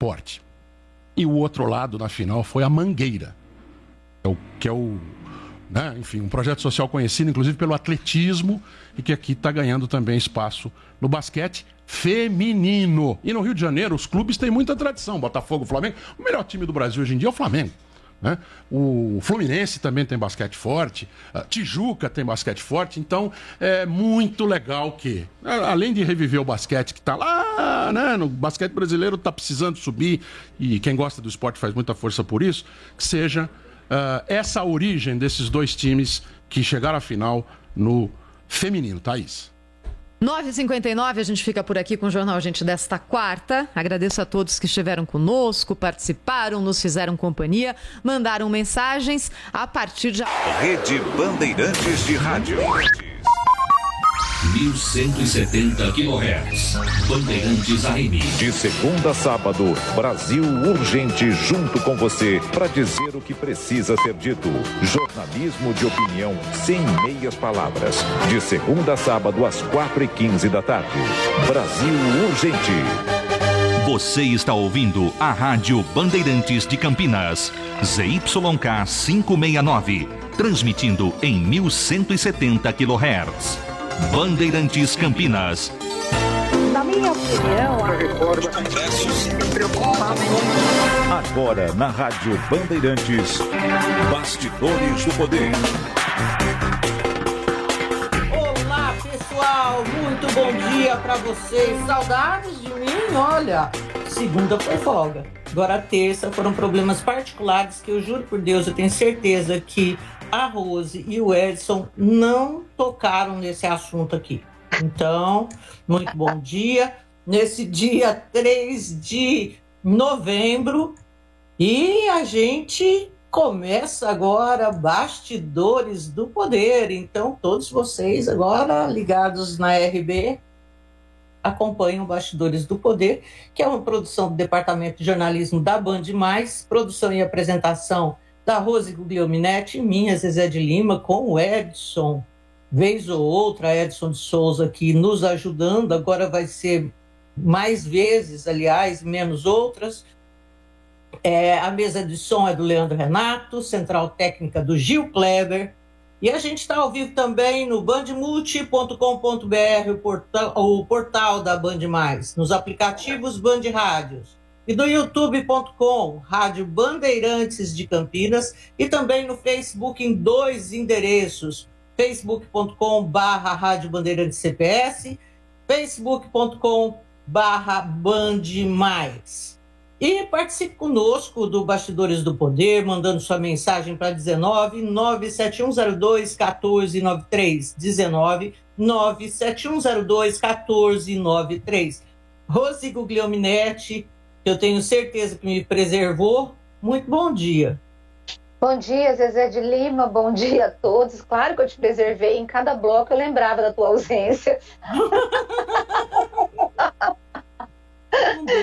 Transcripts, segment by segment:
Sport. E o outro lado, na final, foi a Mangueira, que é o né, enfim, um projeto social conhecido, inclusive, pelo atletismo, e que aqui está ganhando também espaço no basquete feminino. E no Rio de Janeiro, os clubes têm muita tradição. Botafogo, Flamengo. O melhor time do Brasil hoje em dia é o Flamengo. Né? O Fluminense também tem basquete forte, a Tijuca tem basquete forte, então é muito legal que, além de reviver o basquete que está lá, né, no basquete brasileiro está precisando subir, e quem gosta do esporte faz muita força por isso, que seja essa a origem desses dois times que chegaram à final no feminino. Thaís. 9h59, a gente fica por aqui com o Jornal Gente desta quarta. Agradeço a todos que estiveram conosco, participaram, nos fizeram companhia, mandaram mensagens a partir de... Rede Bandeirantes de Rádio. 1170 kHz. Bandeirantes AM. De segunda a sábado, Brasil Urgente junto com você para dizer o que precisa ser dito. Jornalismo de opinião sem meias palavras. De segunda a sábado às 4h15 da tarde. Brasil Urgente. Você está ouvindo a Rádio Bandeirantes de Campinas. ZYK 569. Transmitindo em 1170 kHz. Bandeirantes Campinas. Na minha opinião, a reforma do Congresso sempre preocupa muito. Agora na Rádio Bandeirantes, Bastidores do Poder. Olá, pessoal, muito bom dia para vocês. Saudades de mim? Olha, segunda foi folga. Agora terça foram problemas particulares que eu juro por Deus, eu tenho certeza que a Rose e o Edson não tocaram nesse assunto aqui. Então, muito bom dia. Nesse dia 3 de novembro. E a gente começa agora Bastidores do Poder. Então, todos vocês agora ligados na RB acompanham Bastidores do Poder, que é uma produção do Departamento de Jornalismo da Band+, produção e apresentação da Rose Guglielminetti, minha, Zezé de Lima, com o Edson, vez ou outra, Edson de Souza aqui nos ajudando, agora vai ser mais vezes, aliás, menos outras. A mesa de som é do Leandro Renato, central técnica do Gil Kleber, e a gente está ao vivo também no bandmulti.com.br, o portal da Band+, nos aplicativos Band Rádios, e do youtube.com, Rádio Bandeirantes de Campinas, e também no Facebook em 2 endereços, facebook.com/Rádio Bandeirantes CPS, facebook.com/Band+. E participe conosco do Bastidores do Poder, mandando sua mensagem para 19-97102-1493, 19-97102-1493. Rose Guglielminetti, que eu tenho certeza que me preservou. Muito bom dia. Bom dia, Zezé de Lima, bom dia a todos. Claro que eu te preservei, em cada bloco eu lembrava da tua ausência.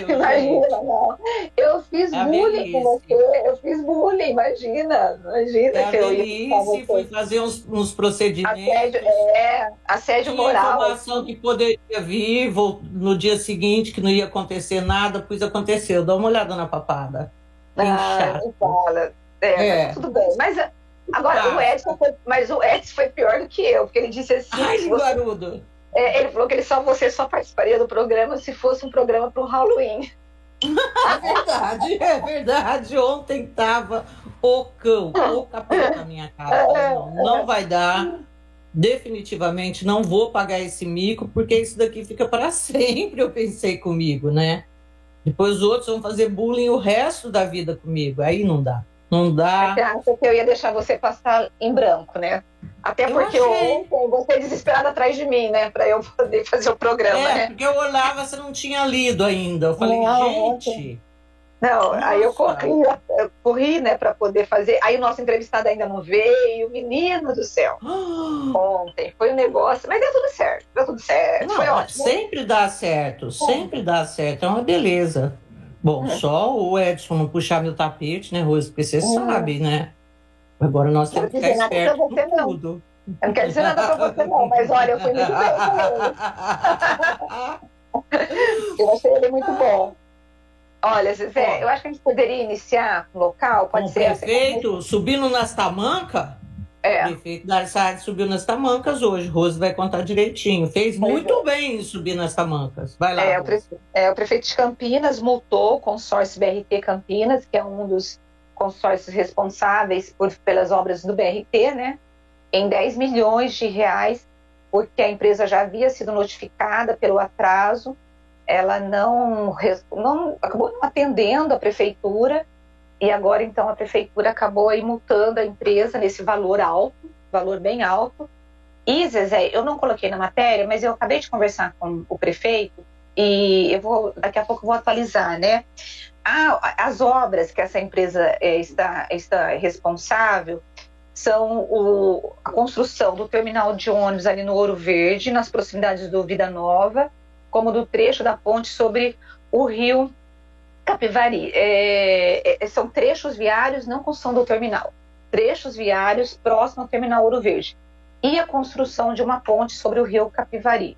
Imagina, não. Eu fiz bullying com você, imagina que eu ia fui fazer uns procedimentos. Assédio moral. Informação que poderia vir no dia seguinte, que não ia acontecer nada, pois aconteceu. Dá uma olhada na papada. Não fala. Mas tudo bem. Mas agora o Edson foi pior do que eu, porque ele disse assim. Ai, garudo. Ele falou que você só participaria do programa se fosse um programa para o Halloween. É verdade. Ontem estava o capeta na minha casa. Não vai dar. Definitivamente não vou pagar esse mico, porque isso daqui fica para sempre, eu pensei comigo, né? Depois os outros vão fazer bullying o resto da vida comigo. Aí não dá. Não dá. Você acha que eu ia deixar você passar em branco, né? Até porque ontem você desesperada atrás de mim, né? Para eu poder fazer o programa, né? Porque eu olhava, você não tinha lido ainda. Eu falei, gente... Não, nossa. Aí eu corri, né, para poder fazer. Aí o nosso entrevistado ainda não veio. Menino do céu. Ontem foi um negócio, mas deu tudo certo. Não, foi ótimo. Sempre dá certo. É uma beleza. Bom, só o Edson não puxar meu tapete, né, Rose? Porque você sabe, né? Agora nós temos que ficar espertos com tudo. Eu não quero dizer nada pra você, não, mas olha, eu fui muito bem com ele. Eu achei ele muito bom. Olha, Zezé, eu acho que a gente poderia iniciar com o local, pode ser. O prefeito subindo nas tamancas. O prefeito da cidade subiu nas tamancas hoje. Rose vai contar direitinho. Fez muito bem em subir nas tamancas. Vai lá. O prefeito de Campinas multou o consórcio BRT Campinas, que é um dos consórcios responsáveis pelas obras do BRT, né? Em 10 milhões de reais, porque a empresa já havia sido notificada pelo atraso. Ela não acabou não atendendo a prefeitura, e agora, então, a prefeitura acabou aí multando a empresa nesse valor alto, valor bem alto. E, Zezé, eu não coloquei na matéria, mas eu acabei de conversar com o prefeito, e daqui a pouco eu vou atualizar, né? As obras que essa empresa está responsável são a construção do terminal de ônibus ali no Ouro Verde, nas proximidades do Vida Nova, como do trecho da ponte sobre o rio Capivari. São trechos viários, não construção do terminal. Trechos viários próximo ao terminal Ouro Verde. E a construção de uma ponte sobre o rio Capivari.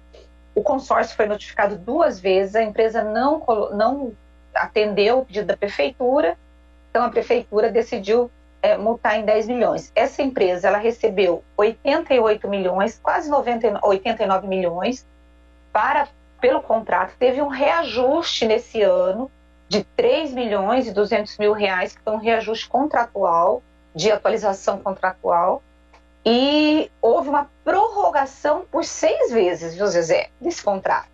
O consórcio foi notificado 2 vezes, a empresa não atendeu o pedido da prefeitura, então a prefeitura decidiu multar em 10 milhões. Essa empresa, ela recebeu 88 milhões, quase 89 milhões, pelo contrato. Teve um reajuste nesse ano de 3 milhões e 200 mil reais, que foi um reajuste contratual, de atualização contratual, e houve uma prorrogação por 6 vezes, viu, Zezé, desse contrato.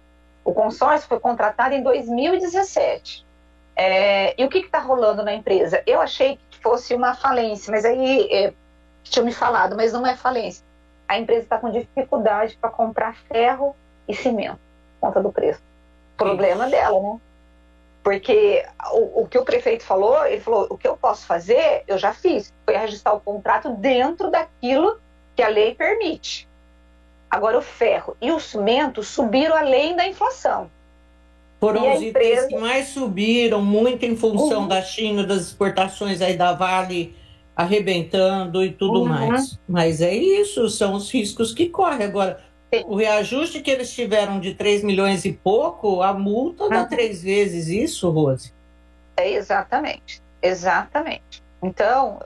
O consórcio foi contratado em 2017. E o que está rolando na empresa? Eu achei que fosse uma falência, mas aí tinham me falado, mas não é falência. A empresa está com dificuldade para comprar ferro e cimento, por conta do preço. Problema dela, né? Porque o que o prefeito falou, ele falou, o que eu posso fazer, eu já fiz. Foi registrar o contrato dentro daquilo que a lei permite. Agora, o ferro e o cimento subiram além da inflação. Foram os itens que mais subiram, muito em função da China, das exportações aí da Vale arrebentando e tudo mais. Mas é isso, são os riscos que correm. Agora, o reajuste que eles tiveram de 3 milhões e pouco, a multa dá 3 vezes isso, Rose? Exatamente. Então,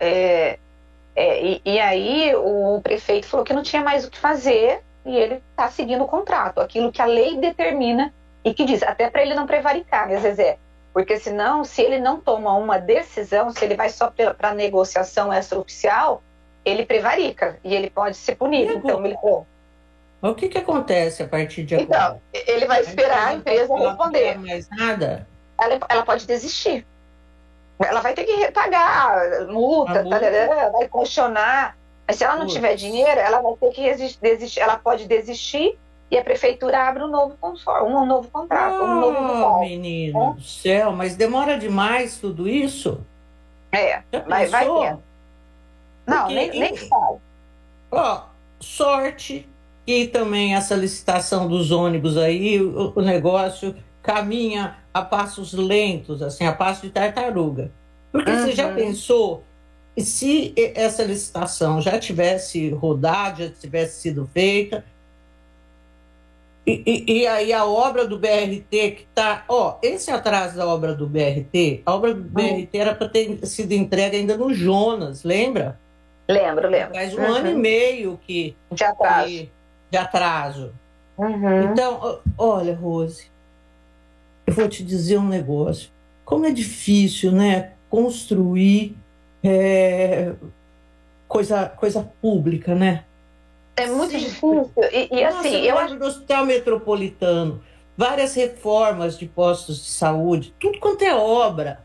e aí o prefeito falou que não tinha mais o que fazer e ele está seguindo o contrato, aquilo que a lei determina e que diz, até para ele não prevaricar, né, Zezé? Porque senão, se ele não toma uma decisão, se ele vai só para negociação extraoficial, ele prevarica e ele pode ser punido. Então, o que acontece a partir de agora? Então, ele vai esperar a empresa responder. Não mais nada? Ela pode desistir. Ela vai ter que pagar multa, vai questionar. Mas se ela não tiver dinheiro, ela vai ter que desistir. Ela pode desistir e a prefeitura abre um novo contrato. Menino do céu, mas demora demais tudo isso? Vai ter. Não, nem sabe. Sorte que também essa licitação dos ônibus aí, o negócio caminha a passos lentos, assim, a passo de tartaruga. Porque você já pensou, se essa licitação já tivesse rodado, já tivesse sido feita, e aí a obra do BRT que está... esse atraso da obra do BRT, a obra do BRT era para ter sido entregue ainda no Jonas, lembra? Lembro. Faz 1 ano e meio que... De atraso. Então, olha, Rose, eu vou te dizer um negócio. Como é difícil, né, construir coisa pública, né? É muito difícil. E assim, eu acho do Hospital Metropolitano, várias reformas de postos de saúde, tudo quanto é obra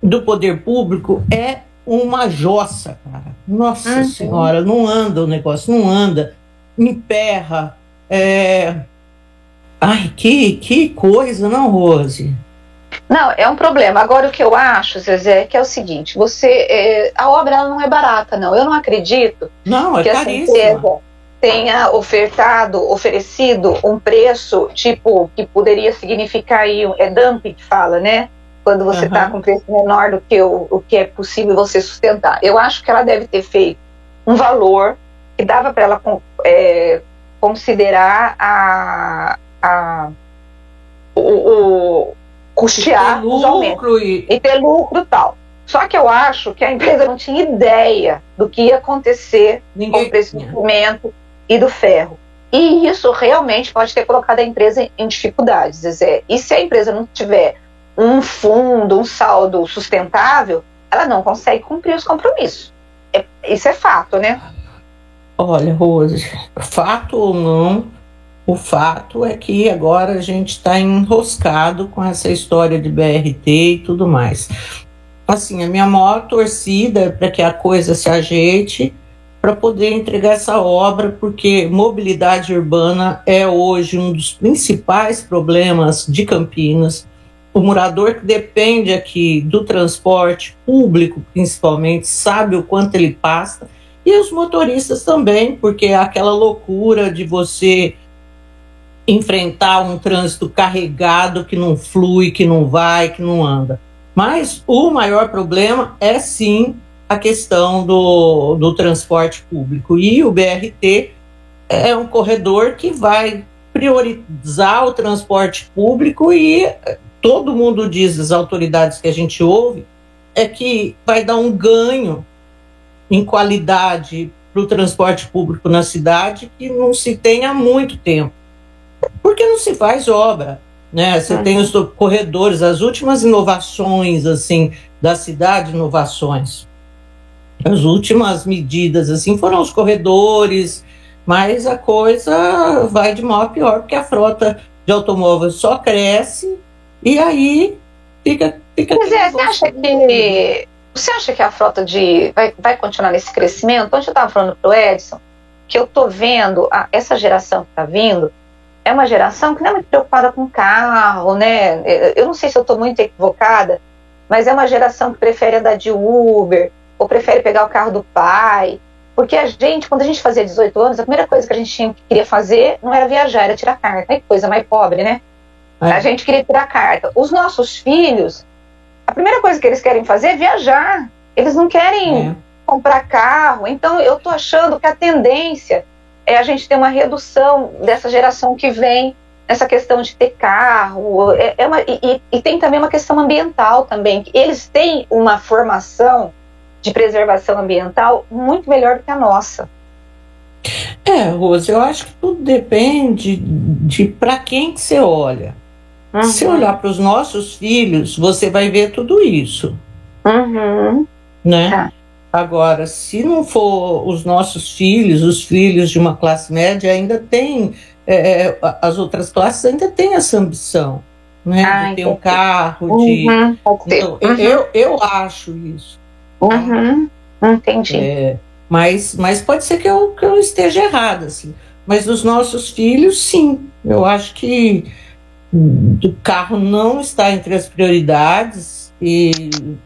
do poder público é uma jossa, cara. Nossa Senhora, não anda o negócio, não anda. Emperra. Ai, que coisa, não, Rose? Não, é um problema. Agora, o que eu acho, Zezé, que é o seguinte, a obra ela não é barata, não. Eu não acredito que essa empresa tenha oferecido um preço, tipo, que poderia significar aí, dumping que fala, né? Quando você está com preço menor do que o que é possível você sustentar. Eu acho que ela deve ter feito um valor que dava para ela considerar custear os aumentos e ter lucro e tal. Só que eu acho que a empresa não tinha ideia do que ia acontecer com o preço do cimento e do ferro. E isso realmente pode ter colocado a empresa em dificuldades, Zezé. E se a empresa não tiver um fundo, um saldo sustentável, ela não consegue cumprir os compromissos. Isso é fato, né? Olha, Rose, fato ou não, o fato é que agora a gente está enroscado com essa história de BRT e tudo mais. Assim, a minha maior torcida é para que a coisa se ajeite para poder entregar essa obra, porque mobilidade urbana é hoje um dos principais problemas de Campinas. O morador que depende aqui do transporte público, principalmente, sabe o quanto ele passa, e os motoristas também, porque é aquela loucura de você enfrentar um trânsito carregado que não flui, que não vai, que não anda. Mas o maior problema é sim a questão do transporte público. E o BRT é um corredor que vai priorizar o transporte público e todo mundo diz, as autoridades que a gente ouve, é que vai dar um ganho em qualidade para o transporte público na cidade que não se tem há muito tempo. Porque não se faz obra, né? Você tem os corredores, as últimas inovações assim da cidade, inovações. As últimas medidas assim foram os corredores, mas a coisa vai de mal a pior, porque a frota de automóveis só cresce e aí fica Mas você acha que a frota vai continuar nesse crescimento? Ontem eu estava falando para o Edson que eu estou vendo essa geração que está vindo é uma geração que não é muito preocupada com carro, né? Eu não sei se eu estou muito equivocada, mas é uma geração que prefere andar de Uber ou prefere pegar o carro do pai. Porque quando a gente fazia 18 anos, a primeira coisa que a gente queria fazer não era viajar, era tirar carta. Ai, que coisa mais pobre, né? A gente queria tirar carta. Os nossos filhos, a primeira coisa que eles querem fazer é viajar. Eles não querem comprar carro. Então, eu estou achando que a tendência é a gente ter uma redução dessa geração que vem nessa questão de ter carro. E tem também uma questão ambiental também. Eles têm uma formação de preservação ambiental muito melhor do que a nossa. Rose, eu acho que tudo depende de para quem que você olha. Se olhar para os nossos filhos, você vai ver tudo isso. Né? Agora, se não for os nossos filhos, os filhos de uma classe média, ainda tem, as outras classes ainda têm essa ambição, né? De ter um carro, Então, eu acho isso. Entendi. Mas pode ser que eu esteja errada, assim. Mas os nossos filhos, sim. Eu acho que o carro não está entre as prioridades e,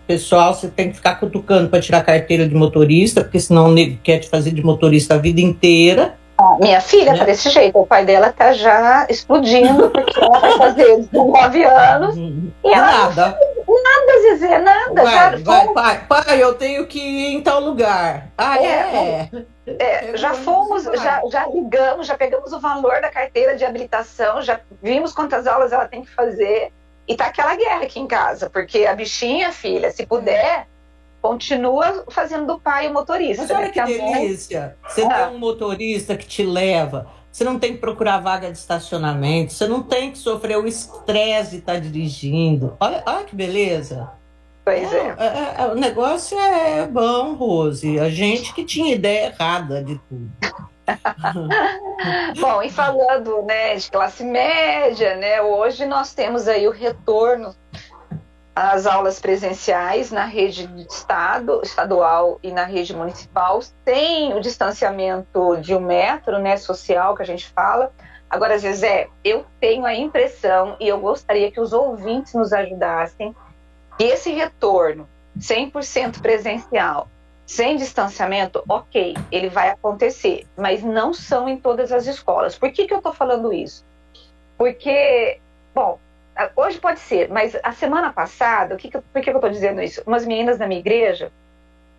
pessoal, você tem que ficar cutucando para tirar carteira de motorista, porque senão o nego quer te fazer de motorista a vida inteira. Minha filha tá desse jeito, o pai dela tá já explodindo, porque ela vai fazer 19 anos e ela nada, Zezé, nada. Pai, eu tenho que ir em tal lugar. Já fomos, já ligamos, já pegamos o valor da carteira de habilitação, já vimos quantas aulas ela tem que fazer e tá aquela guerra aqui em casa, porque a bichinha, filha, se puder, continua fazendo do pai o motorista. Mas olha que delícia, você tem um motorista que te leva, você não tem que procurar vaga de estacionamento, você não tem que sofrer o estresse de estar dirigindo. Olha que beleza. Pois o negócio é bom, Rose. A gente que tinha ideia errada de tudo. Bom, e falando, né, de classe média, né, hoje nós temos aí o retorno às aulas presenciais na rede estadual e na rede municipal. Tem o distanciamento de 1 metro, né, social, que a gente fala. Agora, Zezé, eu tenho a impressão, e eu gostaria que os ouvintes nos ajudassem, que esse retorno 100% presencial, sem distanciamento, ok, ele vai acontecer, mas não são em todas as escolas. Por que eu estou falando isso? Porque, bom, hoje pode ser, mas a semana passada, por que eu estou dizendo isso? Umas meninas da minha igreja,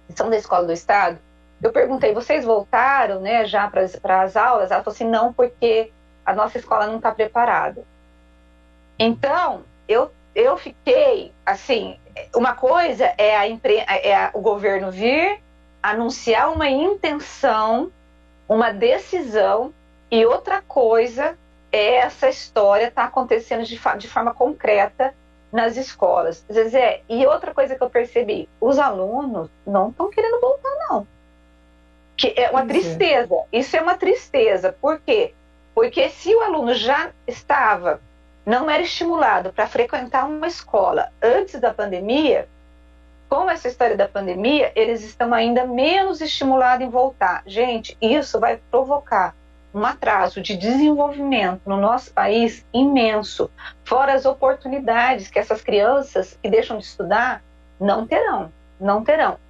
que são da escola do estado, eu perguntei, vocês voltaram, né, já para as aulas? Ela falou assim, não, porque a nossa escola não está preparada. Então, eu eu fiquei, assim, uma coisa é o governo vir anunciar uma intenção, uma decisão, e outra coisa é essa história estar acontecendo de forma concreta nas escolas. Zezé, e outra coisa que eu percebi, os alunos não estão querendo voltar, não. Que é uma tristeza, isso é uma tristeza. Por quê? Porque se o aluno já não era estimulado para frequentar uma escola antes da pandemia, com essa história da pandemia, eles estão ainda menos estimulados em voltar. Gente, isso vai provocar um atraso de desenvolvimento no nosso país imenso, fora as oportunidades que essas crianças que deixam de estudar não terão.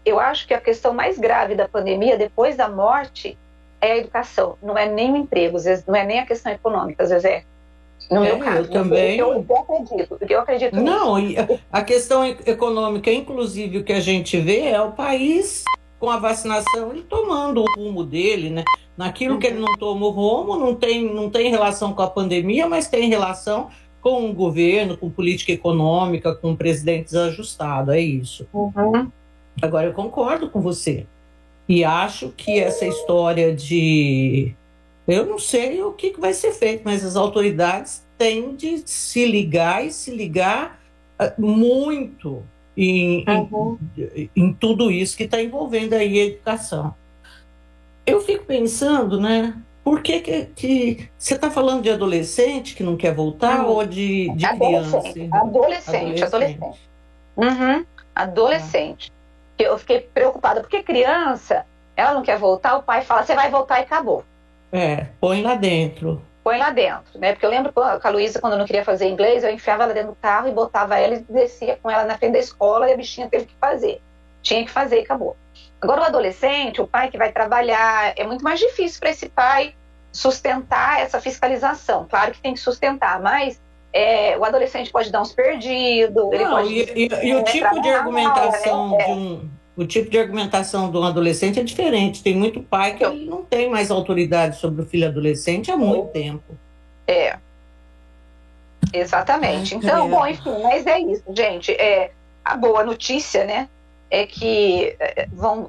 Eu acho que a questão mais grave da pandemia, depois da morte, é a educação, não é nem o emprego, não é nem a questão econômica, Zezé. No meu caso, eu também. Eu acredito não, nisso. E a questão econômica, inclusive, o que a gente vê é o país com a vacinação, ele tomando o rumo dele, né? Naquilo que ele não toma o rumo, não tem relação com a pandemia, mas tem relação com o governo, com política econômica, com o presidente desajustado, é isso. Agora, eu concordo com você. E acho que essa história de... Eu não sei o que vai ser feito, mas as autoridades têm de se ligar muito em tudo isso que está envolvendo aí a educação. Eu fico pensando, né? Por que você está falando de adolescente que não quer voltar ou de criança? Adolescente. Eu fiquei preocupada, porque criança, ela não quer voltar, o pai fala, você vai voltar e acabou. Põe lá dentro. Né? Porque eu lembro com a Luísa, quando eu não queria fazer inglês, eu enfiava ela dentro do carro e botava ela e descia com ela na frente da escola e a bichinha teve que fazer. Tinha que fazer e acabou. Agora o adolescente, o pai que vai trabalhar, é muito mais difícil para esse pai sustentar essa fiscalização. Claro que tem que sustentar, mas o adolescente pode dar uns perdidos. O tipo de argumentação o tipo de argumentação de um adolescente é diferente. Tem muito pai que ele não tem mais autoridade sobre o filho adolescente há muito tempo. Exatamente. Então, bom, enfim, mas é isso, gente. A boa notícia, né, é que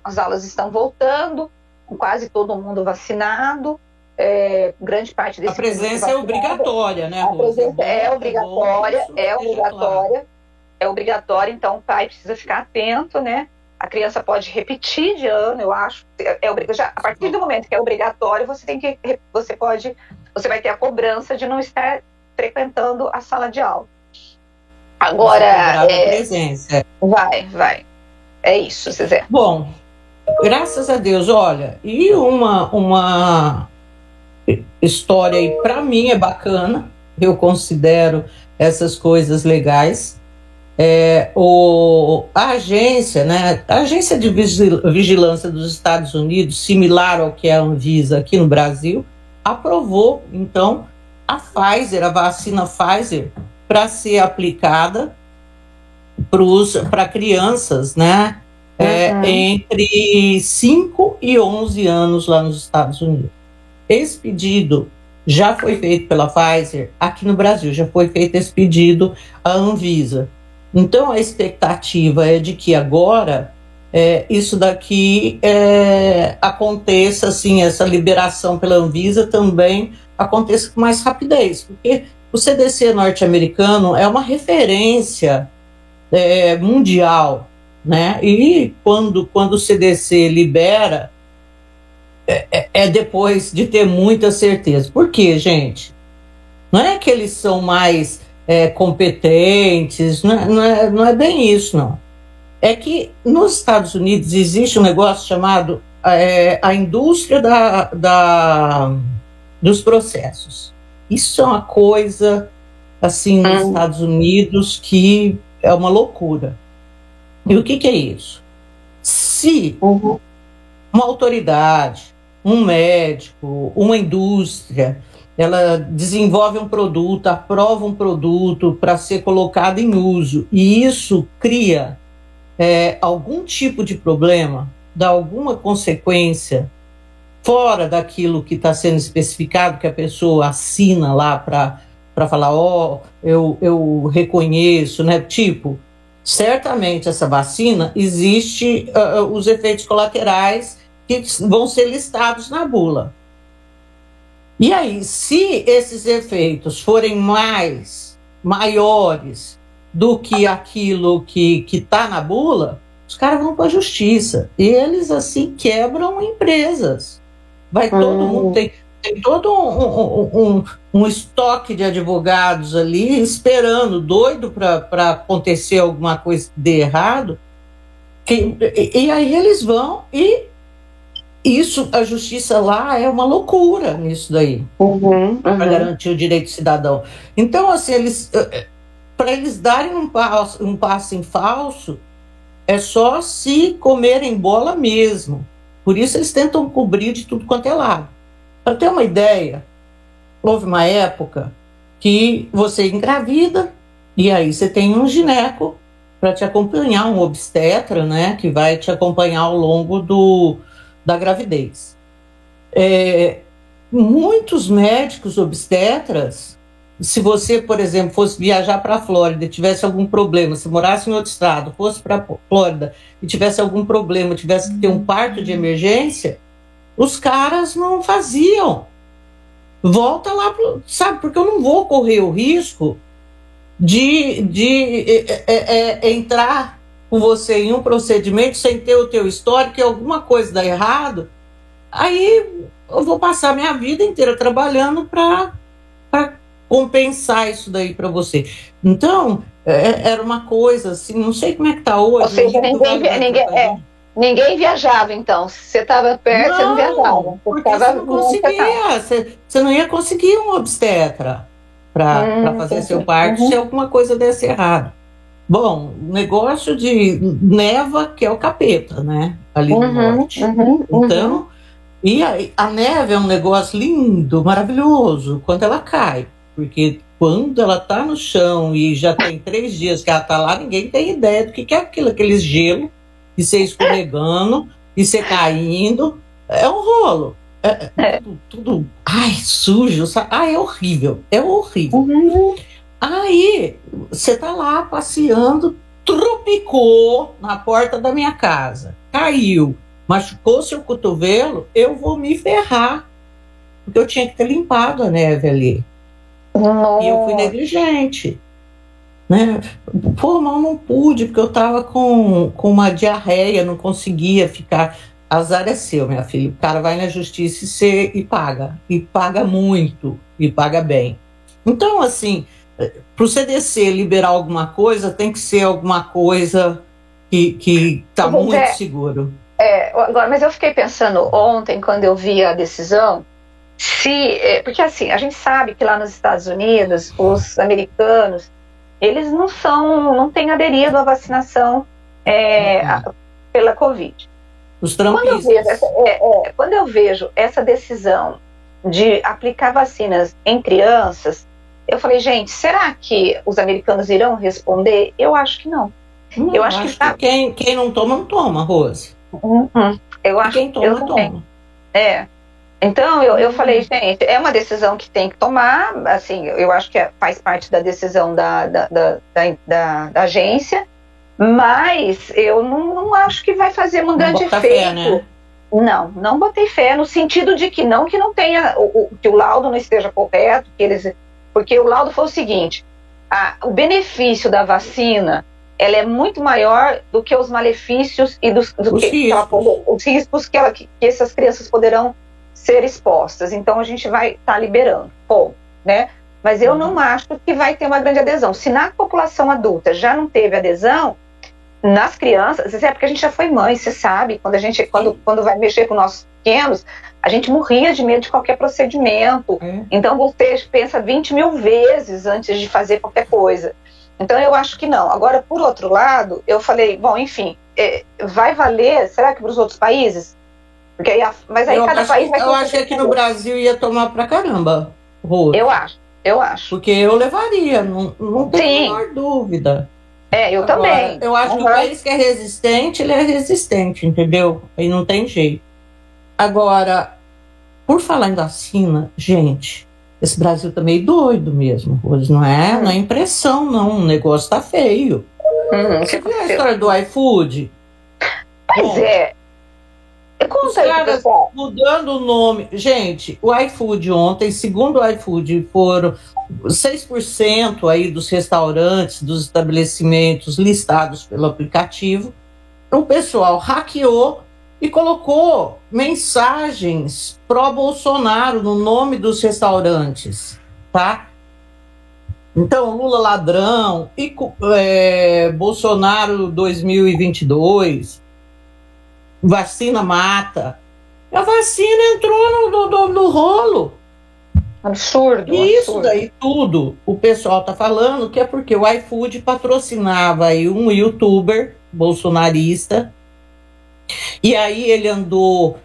as aulas estão voltando, com quase todo mundo vacinado. Grande parte desse... A presença é obrigatória, né, Rosa? A presença é obrigatória, então o pai precisa ficar atento, né? A criança pode repetir de ano, eu acho. A partir do momento que é obrigatório, você vai ter a cobrança de não estar frequentando a sala de aula. Agora, a presença. Vai. É isso, Zezé. Bom, graças a Deus, olha, e uma história aí, para mim é bacana, eu considero essas coisas legais. A agência, né, a Agência de Vigilância dos Estados Unidos, similar ao que é a Anvisa aqui no Brasil, aprovou, então, a vacina Pfizer, para ser aplicada para crianças, né, entre 5 e 11 anos lá nos Estados Unidos. Esse pedido já foi feito pela Pfizer aqui no Brasil, já foi feito esse pedido à Anvisa. Então, a expectativa é de que agora isso daqui aconteça, assim, essa liberação pela Anvisa também aconteça com mais rapidez, porque o CDC norte-americano é uma referência mundial, né? E quando o CDC libera, depois de ter muita certeza. Por quê, gente? Não é que eles são mais competentes, não é bem isso, não. É que nos Estados Unidos existe um negócio chamado a indústria dos processos. Isso é uma coisa, assim, nos Estados Unidos que é uma loucura. E o que é isso? Se uma autoridade, um médico, uma indústria, ela desenvolve um produto, aprova um produto para ser colocado em uso, e isso cria algum tipo de problema, dá alguma consequência fora daquilo que está sendo especificado, que a pessoa assina lá para falar, eu reconheço, né? Tipo, certamente essa vacina existe os efeitos colaterais que vão ser listados na bula. E aí, se esses efeitos forem maiores do que aquilo que está na bula, os caras vão para a justiça. E eles, assim, quebram empresas. Vai todo mundo... Tem todo um estoque de advogados ali esperando, doido para acontecer alguma coisa de errado. E aí eles vão e isso, a justiça lá é uma loucura nisso daí, para garantir o direito cidadão. Então, assim, para eles darem um passo em falso, é só se comerem bola mesmo. Por isso eles tentam cobrir de tudo quanto é lado. Para ter uma ideia, houve uma época que você engravida e aí você tem um gineco para te acompanhar, um obstetra, né, que vai te acompanhar ao longo da gravidez. Muitos médicos obstetras, se você, por exemplo, fosse viajar para a Flórida e tivesse algum problema, se morasse em outro estado, fosse para a Flórida e tivesse algum problema, tivesse que ter um parto de emergência, os caras não faziam. Volta lá, sabe? Porque eu não vou correr o risco de entrar com você em um procedimento sem ter o teu histórico e alguma coisa dá errado. Aí eu vou passar minha vida inteira trabalhando para compensar isso daí para você. Então, era uma coisa assim, não sei como é que tá hoje. Ou seja, ninguém viajava, então. Se você estava perto, você não viajava. Porque você não conseguia. Você não ia conseguir um obstetra para fazer seu parto se alguma coisa desse errado. Bom, o negócio de neva, que é o capeta, né? Ali no norte. Então, e a neve é um negócio lindo, maravilhoso, quando ela cai. Porque quando ela tá no chão e já tem 3 dias que ela tá lá, ninguém tem ideia do que é aquilo, aquele gelo. E você escorregando, e você caindo, é um rolo. Tudo sujo, é horrível, é horrível. Aí, você tá lá passeando, tropicou na porta da minha casa, caiu, machucou seu cotovelo, eu vou me ferrar, porque eu tinha que ter limpado a neve ali. E eu fui negligente. Né? Pô, mas eu não pude, porque eu tava com uma diarreia, não conseguia ficar. Azar é seu, minha filha. O cara vai na justiça e paga muito, e paga bem. Então, assim, para o CDC liberar alguma coisa, tem que ser alguma coisa que tá muito seguro. Agora, mas eu fiquei pensando ontem, quando eu vi a decisão, porque assim, a gente sabe que lá nos Estados Unidos, os americanos, eles não têm aderido à vacinação pela Covid. Os trampistas. Quando eu vejo essa decisão de aplicar vacinas em crianças, eu falei, gente, será que os americanos irão responder? Eu acho que não. Eu acho que quem não toma, não toma, Rose. Eu acho que quem toma, toma. Então, eu falei, gente, é uma decisão que tem que tomar, assim, eu acho que faz parte da decisão da agência, mas eu não acho que vai fazer um grande efeito. Fé, né? Não botei fé, no sentido de que não tenha, que o laudo não esteja correto, porque o laudo foi o seguinte, o benefício da vacina, ela é muito maior do que os malefícios e os riscos que essas crianças poderão ser expostas. Então a gente vai estar liberando, né? Mas eu não acho que vai ter uma grande adesão. Se na população adulta já não teve adesão, nas crianças, porque a gente já foi mãe, você sabe, quando vai mexer com nossos pequenos, a gente morria de medo de qualquer procedimento. Então você pensa 20 mil vezes antes de fazer qualquer coisa. Então eu acho que não. Agora, por outro lado, eu falei, bom, enfim, vai valer, será que para os outros países? Porque mas aí cada país vai... Eu acho que aqui no Brasil ia tomar pra caramba, Rose. Eu acho. Porque eu levaria, não tem a menor dúvida. Eu também. Eu acho que o país que é resistente, ele é resistente, entendeu? Aí não tem jeito. Agora, por falar em vacina, gente, esse Brasil tá meio doido mesmo, Rose, não é? Não é impressão, não. O negócio tá feio. Você viu a história do iFood? Pois é. Os caras mudando o nome. Gente, o iFood ontem, segundo o iFood, foram 6% aí dos restaurantes, dos estabelecimentos listados pelo aplicativo. O pessoal hackeou e colocou mensagens pró-Bolsonaro no nome dos restaurantes, tá? Então, Lula ladrão, e Bolsonaro 2022, vacina mata. A vacina entrou no rolo. Absurdo. Isso daí tudo, o pessoal tá falando que é porque o iFood patrocinava aí um youtuber bolsonarista, e aí ele andou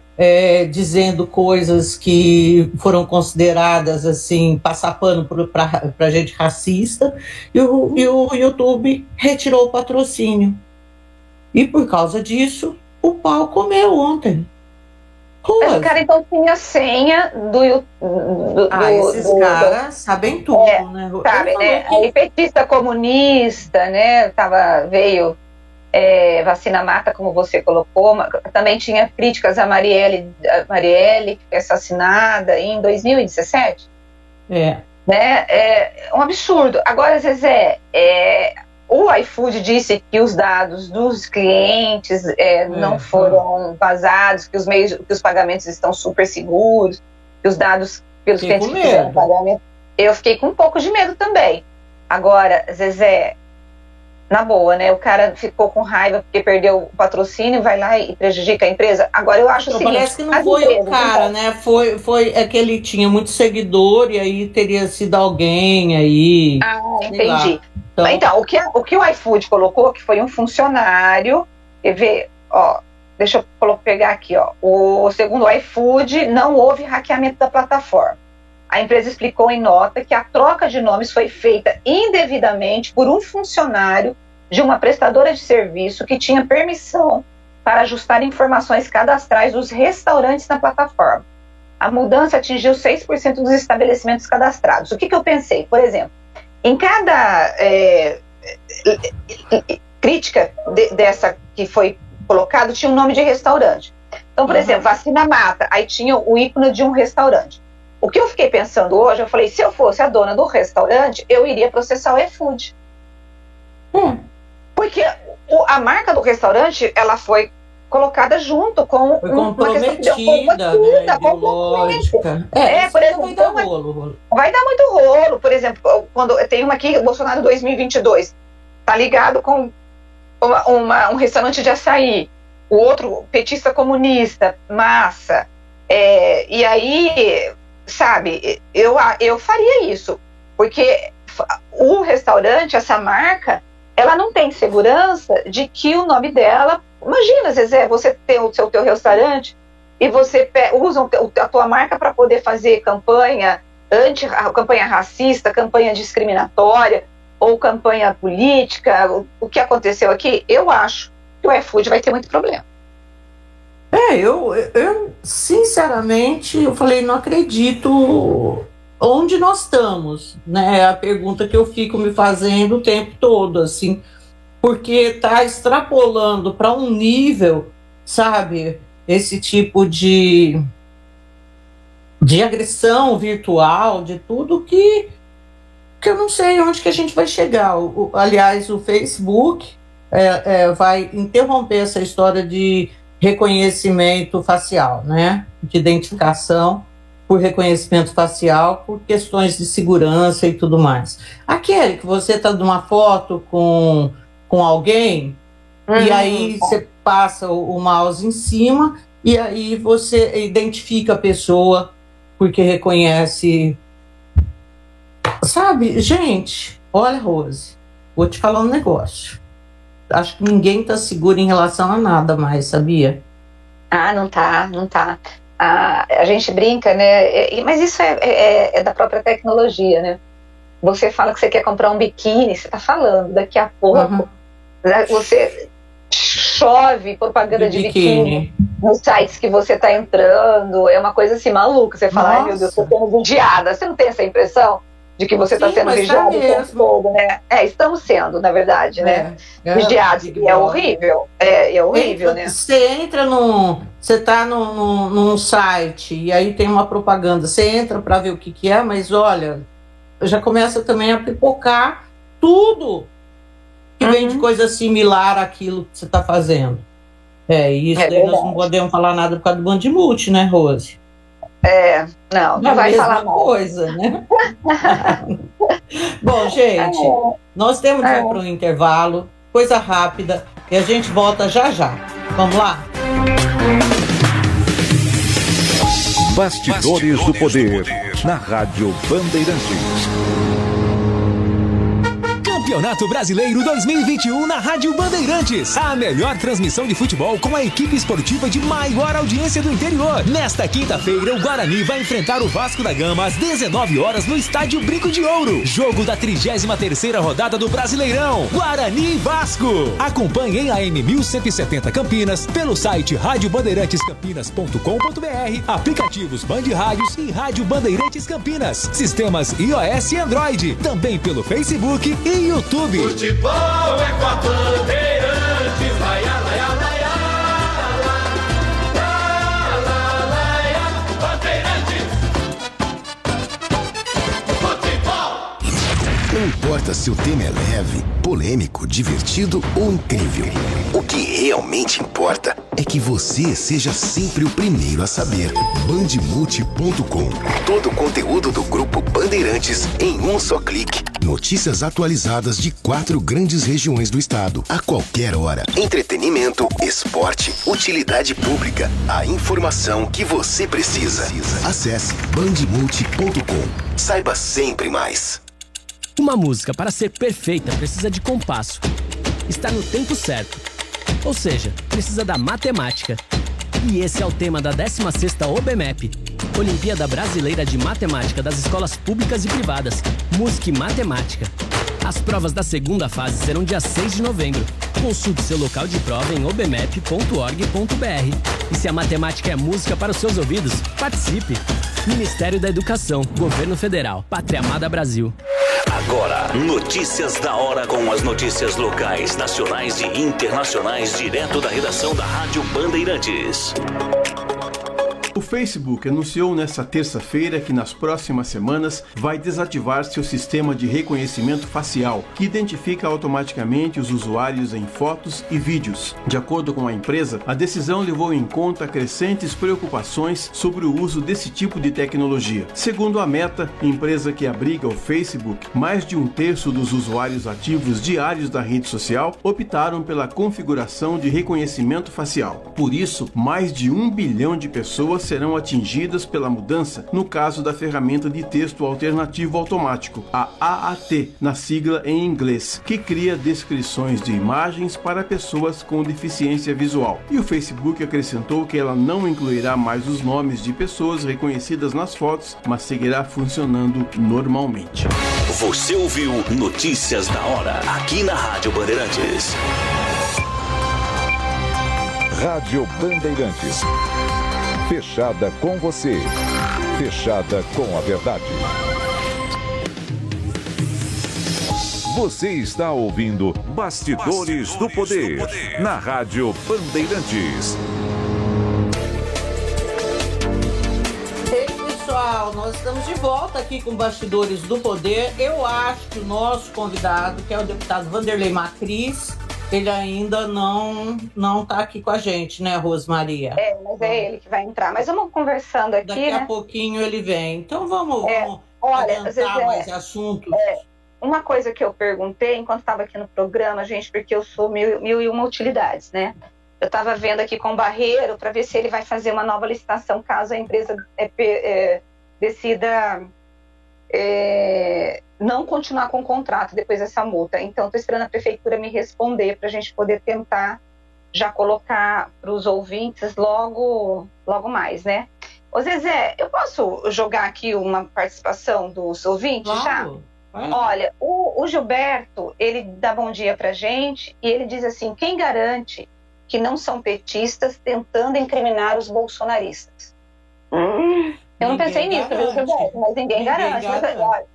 dizendo coisas que foram consideradas assim, passar pano para gente racista, e o YouTube retirou o patrocínio. E por causa disso, o pau comeu ontem. Mas o cara então tinha senha esses caras sabem tudo, né? Sabe, né? Aí petista comunista, né? Veio vacina mata, como você colocou. Também tinha críticas a Marielle, que foi assassinada em 2017. Né? É um absurdo. Agora, Zezé, o iFood disse que os dados dos clientes não foram vazados, que os pagamentos estão super seguros, que os dados pelos clientes que fizeram pagamento. Eu fiquei com um pouco de medo também. Agora, Zezé, na boa, né? O cara ficou com raiva porque perdeu o patrocínio, vai lá e prejudica a empresa. Agora, eu acho o seguinte... Parece que não foi o cara, né? Foi que ele tinha muito seguidor e aí teria sido alguém aí... Ah, entendi. Então, o que o iFood colocou, que foi um funcionário, quer ver, deixa eu pegar aqui, segundo o iFood, não houve hackeamento da plataforma. A empresa explicou em nota que a troca de nomes foi feita indevidamente por um funcionário de uma prestadora de serviço que tinha permissão para ajustar informações cadastrais dos restaurantes na plataforma. A mudança atingiu 6% dos estabelecimentos cadastrados. O que eu pensei? Por exemplo, em cada crítica dessa que foi colocado, tinha um nome de restaurante. Então, por exemplo, vacina mata, aí tinha o ícone de um restaurante. O que eu fiquei pensando hoje, eu falei, se eu fosse a dona do restaurante, eu iria processar o iFood. Porque a marca do restaurante, ela foi colocada junto com comprometida, ideológica. Por exemplo, vai dar muito rolo. Por exemplo, quando tem uma aqui, Bolsonaro 2022, tá ligado com um restaurante de açaí, o outro petista comunista, massa. E aí, sabe, eu faria isso, porque o restaurante, essa marca, ela não tem segurança de que o nome dela... Imagina, Zezé, você tem o teu restaurante e você usa a tua marca para poder fazer campanha racista, campanha discriminatória ou campanha política. O que aconteceu aqui, eu acho que o iFood vai ter muito problema. Eu sinceramente, eu falei, não acredito onde nós estamos, né? É a pergunta que eu fico me fazendo o tempo todo, assim, porque está extrapolando para um nível, sabe, esse tipo de agressão virtual, de tudo que eu não sei onde que a gente vai chegar. Aliás, o Facebook vai interromper essa história de reconhecimento facial, né? De identificação por reconhecimento facial, por questões de segurança e tudo mais. Aquele que você está numa foto com alguém, e aí você passa o mouse em cima, e aí você identifica a pessoa porque reconhece. Sabe, gente, olha, Rose, vou te falar um negócio. Acho que ninguém está seguro em relação a nada mais, sabia? Não tá. A gente brinca, né? Mas isso é da própria tecnologia, né? Você fala que você quer comprar um biquíni, você está falando, daqui a pouco você chove propaganda de biquíni nos sites que você está entrando. É uma coisa assim maluca. Você fala, ai meu Deus, estou sendo vigiada. Você não tem essa impressão de que você está sendo vigiado o tempo todo, né? Estamos sendo, na verdade, né? Vigiados. É horrível. É horrível, né? Você entra Você está num site e aí tem uma propaganda. Você entra para ver o que é, mas olha, já começa também a pipocar tudo que vem de coisa similar àquilo que você está fazendo. Isso daí nós não podemos falar nada por causa do Bandimulti, né, Rose? Não vai falar coisa, né? Bom, gente, nós temos que ir para um intervalo, coisa rápida, e a gente volta já já. Vamos lá? Bastidores do Poder, na Rádio Bandeirantes. Campeonato Brasileiro 2021 na Rádio Bandeirantes. A melhor transmissão de futebol com a equipe esportiva de maior audiência do interior. Nesta quinta-feira, o Guarani vai enfrentar o Vasco da Gama às 19 horas no Estádio Brinco de Ouro. Jogo da 33ª rodada do Brasileirão. Guarani e Vasco. Acompanhe em AM 1170 Campinas, pelo site radiobandeirantescampinas.com.br, aplicativos Band Rádios e Rádio Bandeirantes Campinas, sistemas iOS e Android, também pelo Facebook e YouTube. Futebol é com a Bandeirantes, laia, laia, laia, laia, Bandeirantes. Futebol. Não importa se o tema é leve, polêmico, divertido ou incrível. O que realmente importa é que você seja sempre o primeiro a saber. Bandimulti.com. Todo o conteúdo do Grupo Bandeirantes em um só clique. Notícias atualizadas de 4 grandes regiões do estado, a qualquer hora. Entretenimento, esporte, utilidade pública. A informação que você precisa. Acesse bandimulti.com. Saiba sempre mais. Uma música, para ser perfeita, precisa de compasso. Está no tempo certo. Ou seja, precisa da matemática. E esse é o tema da 16ª OBMEP, Olimpíada Brasileira de Matemática das Escolas Públicas e Privadas, Música e Matemática. As provas da segunda fase serão dia 6 de novembro. Consulte seu local de prova em obmep.org.br. E se a matemática é música para os seus ouvidos, participe! Ministério da Educação, Governo Federal, Pátria Amada Brasil. Agora, notícias da hora com as notícias locais, nacionais e internacionais, direto da redação da Rádio Bandeirantes. O Facebook anunciou nesta terça-feira que nas próximas semanas vai desativar seu sistema de reconhecimento facial, que identifica automaticamente os usuários em fotos e vídeos. De acordo com a empresa, a decisão levou em conta crescentes preocupações sobre o uso desse tipo de tecnologia. Segundo a Meta, empresa que abriga o Facebook, mais de 1/3 dos usuários ativos diários da rede social optaram pela configuração de reconhecimento facial. Por isso, mais de 1 bilhão de pessoas serão atingidas pela mudança no caso da ferramenta de texto alternativo automático, a AAT, na sigla em inglês, que cria descrições de imagens para pessoas com deficiência visual. E o Facebook acrescentou que ela não incluirá mais os nomes de pessoas reconhecidas nas fotos, mas seguirá funcionando normalmente. Você ouviu Notícias da Hora, aqui na Rádio Bandeirantes. Rádio Bandeirantes. Fechada com você. Fechada com a verdade. Você está ouvindo Bastidores do Poder, na Rádio Bandeirantes. Ei, pessoal, nós estamos de volta aqui com Bastidores do Poder. Eu acho que o nosso convidado, que é o deputado Vanderlei Macris, ele ainda não está aqui com a gente, né, Rosmaria? Mas é ele que vai entrar. Mas vamos conversando aqui, Daqui a pouquinho ele vem. Então vamos adiantar mais assuntos. Uma coisa que eu perguntei enquanto estava aqui no programa, gente, porque eu sou mil e uma utilidades, né? Eu estava vendo aqui com o Barreiro para ver se ele vai fazer uma nova licitação caso a empresa decida não continuar com o contrato depois dessa multa. Então, estou esperando a prefeitura me responder para a gente poder tentar já colocar para os ouvintes logo mais, né? Ô Zezé, eu posso jogar aqui uma participação dos ouvintes já? Olha, o Gilberto, ele dá bom dia para a gente e ele diz assim, quem garante que não são petistas tentando incriminar os bolsonaristas. Eu não pensei nisso, viu, Gilberto? Mas ninguém garante. Mas,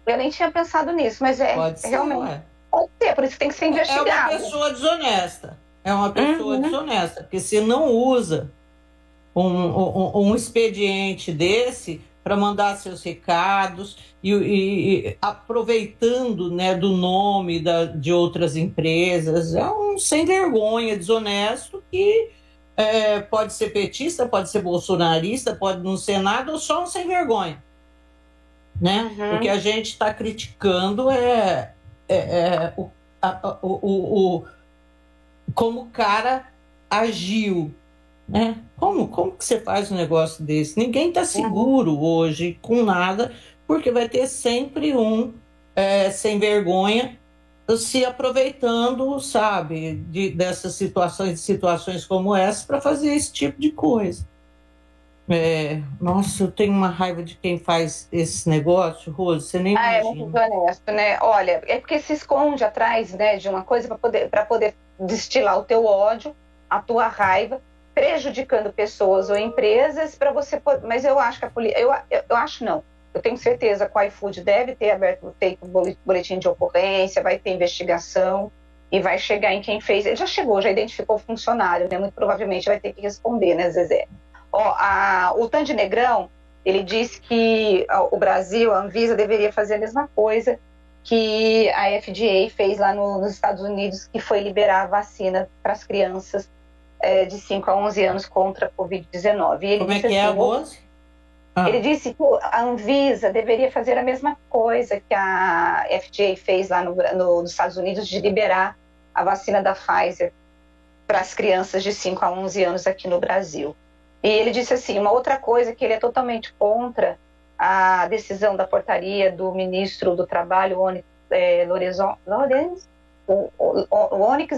eu nem tinha pensado nisso, mas realmente pode ser, por isso que tem que ser investigado. É uma pessoa desonesta. É uma pessoa desonesta, porque se não usa um expediente desse para mandar seus recados e aproveitando, né, do nome de outras empresas, é um sem vergonha, desonesto, que pode ser petista, pode ser bolsonarista, pode não ser nada, ou só um sem vergonha, né? O que a gente está criticando como o cara agiu, né? Como que você faz um negócio desse? Ninguém está seguro hoje com nada, porque vai ter sempre um sem vergonha se aproveitando, sabe, dessas situações como essa para fazer esse tipo de coisa. Nossa, eu tenho uma raiva de quem faz esse negócio, Rose, você nem imagina. É muito honesto, né? Olha, é porque se esconde atrás, né, de uma coisa para poder destilar o teu ódio, a tua raiva, prejudicando pessoas ou empresas para você poder... Mas eu acho que a polícia... Eu acho não. Eu tenho certeza que o iFood deve ter feito boletim de ocorrência, vai ter investigação e vai chegar em quem fez. Ele já chegou, já identificou o funcionário, né? Muito provavelmente vai ter que responder, né, Zezé? O Tandy Negrão, ele disse que o Brasil, a Anvisa, deveria fazer a mesma coisa que a FDA fez lá nos Estados Unidos, que foi liberar a vacina para as crianças de 5 a 11 anos contra a Covid-19. Como é que é a Rose? Ele disse que a Anvisa deveria fazer a mesma coisa que a FDA fez lá nos Estados Unidos, de liberar a vacina da Pfizer para as crianças de 5 a 11 anos aqui no Brasil. E ele disse assim, uma outra coisa, que ele é totalmente contra a decisão da portaria do ministro do Trabalho, Onyx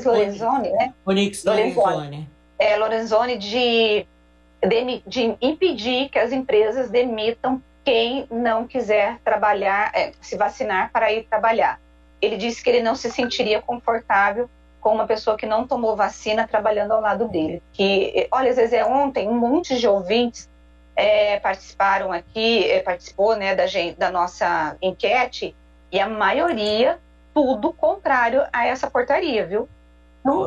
Lorenzoni, né? Onyx Lorenzoni. Lorenzoni de impedir que as empresas demitam quem não quiser trabalhar, se vacinar para ir trabalhar. Ele disse que ele não se sentiria confortável com uma pessoa que não tomou vacina trabalhando ao lado dele. Olha, às vezes ontem um monte de ouvintes participaram aqui, participou, né, da nossa enquete, e a maioria tudo contrário a essa portaria, viu?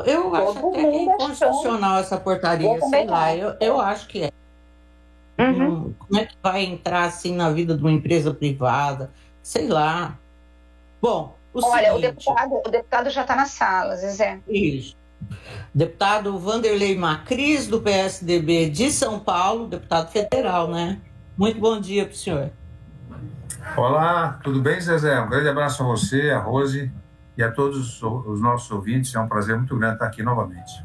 Eu acho até que é inconstitucional essa portaria, sei lá, eu acho que é. Como é que vai entrar assim na vida de uma empresa privada? Sei lá. Bom, seguinte, o deputado já está na sala, Zezé. Isso. Deputado Vanderlei Macris, do PSDB de São Paulo, deputado federal, né? Muito bom dia para o senhor. Olá, tudo bem, Zezé? Um grande abraço a você, a Rose e a todos os nossos ouvintes. É um prazer muito grande estar aqui novamente.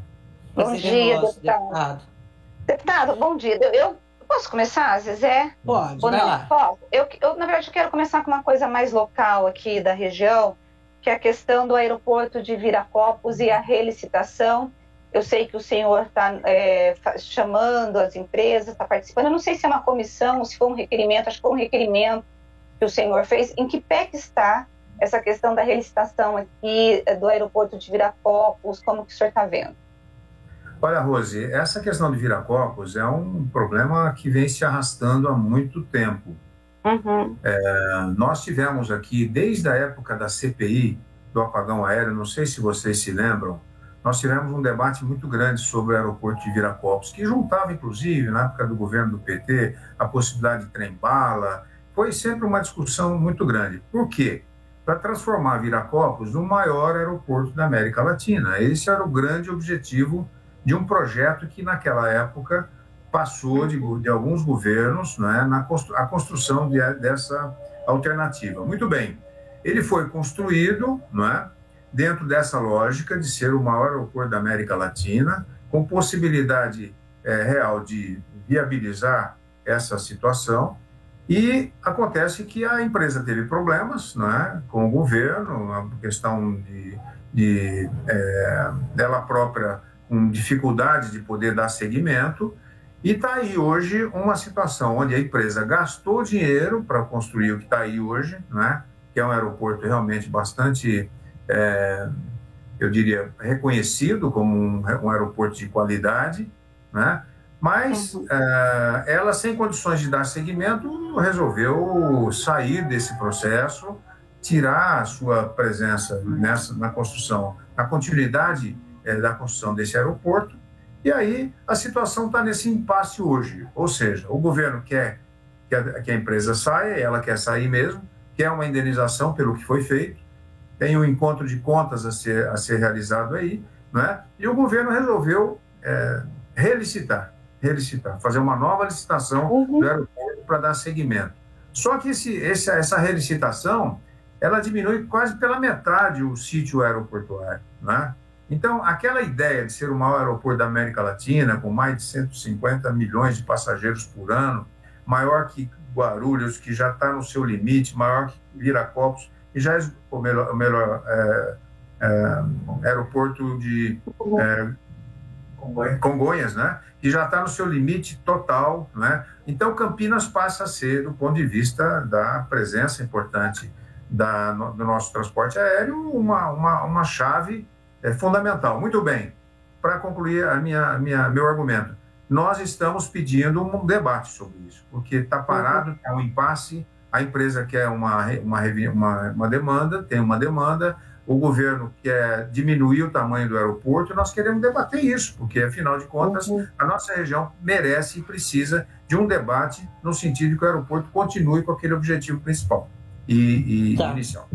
Bom dia, deputado. Deputado, bom dia. Eu posso começar, Zezé? Pode, vai lá. Na verdade, eu quero começar com uma coisa mais local aqui da região, que é a questão do aeroporto de Viracopos e a relicitação. Eu sei que o senhor está chamando as empresas, está participando. Eu não sei se é uma comissão ou se foi um requerimento, acho que foi um requerimento que o senhor fez. Em que pé que está essa questão da relicitação aqui do aeroporto de Viracopos? Como que o senhor está vendo? Olha, Rose, essa questão de Viracopos é um problema que vem se arrastando há muito tempo. Nós tivemos aqui, desde a época da CPI, do apagão aéreo, não sei se vocês se lembram, nós tivemos um debate muito grande sobre o aeroporto de Viracopos, que juntava, inclusive, na época do governo do PT, a possibilidade de trem-bala. Foi sempre uma discussão muito grande. Por quê? Para transformar Viracopos no maior aeroporto da América Latina. Esse era o grande objetivo de um projeto que, naquela época, passou de alguns governos, né, a construção dessa alternativa. Muito bem, ele foi construído, né, dentro dessa lógica de ser o maior aeroporto da América Latina, com possibilidade real de viabilizar essa situação, e acontece que a empresa teve problemas, né, com o governo, uma questão dela própria com dificuldade de poder dar seguimento, e está aí hoje uma situação onde a empresa gastou dinheiro para construir o que está aí hoje, né? Que é um aeroporto realmente bastante eu diria, reconhecido como um aeroporto de qualidade, né? Mas ela, sem condições de dar seguimento, resolveu sair desse processo, tirar a sua presença na construção, na continuidade da construção desse aeroporto, e aí a situação está nesse impasse hoje. Ou seja, o governo quer que a empresa saia, ela quer sair mesmo, quer uma indenização pelo que foi feito, tem um encontro de contas a ser realizado aí, né? E o governo resolveu relicitar, fazer uma nova licitação do aeroporto para dar seguimento. Só que essa relicitação, ela diminui quase pela metade o sítio aeroportuário, né? Então, aquela ideia de ser o maior aeroporto da América Latina, com mais de 150 milhões de passageiros por ano, maior que Guarulhos, que já está no seu limite, maior que Viracopos, que já é o melhor aeroporto de Congonhas, né? Que já está no seu limite total, né? Então, Campinas passa a ser, do ponto de vista da presença importante do nosso transporte aéreo, uma chave fundamental. Muito bem, para concluir meu argumento, nós estamos pedindo um debate sobre isso, porque está parado, é um impasse, a empresa quer uma demanda, tem uma demanda, o governo quer diminuir o tamanho do aeroporto, e nós queremos debater isso, porque, afinal de contas, a nossa região merece e precisa de um debate no sentido de que o aeroporto continue com aquele objetivo principal e inicial.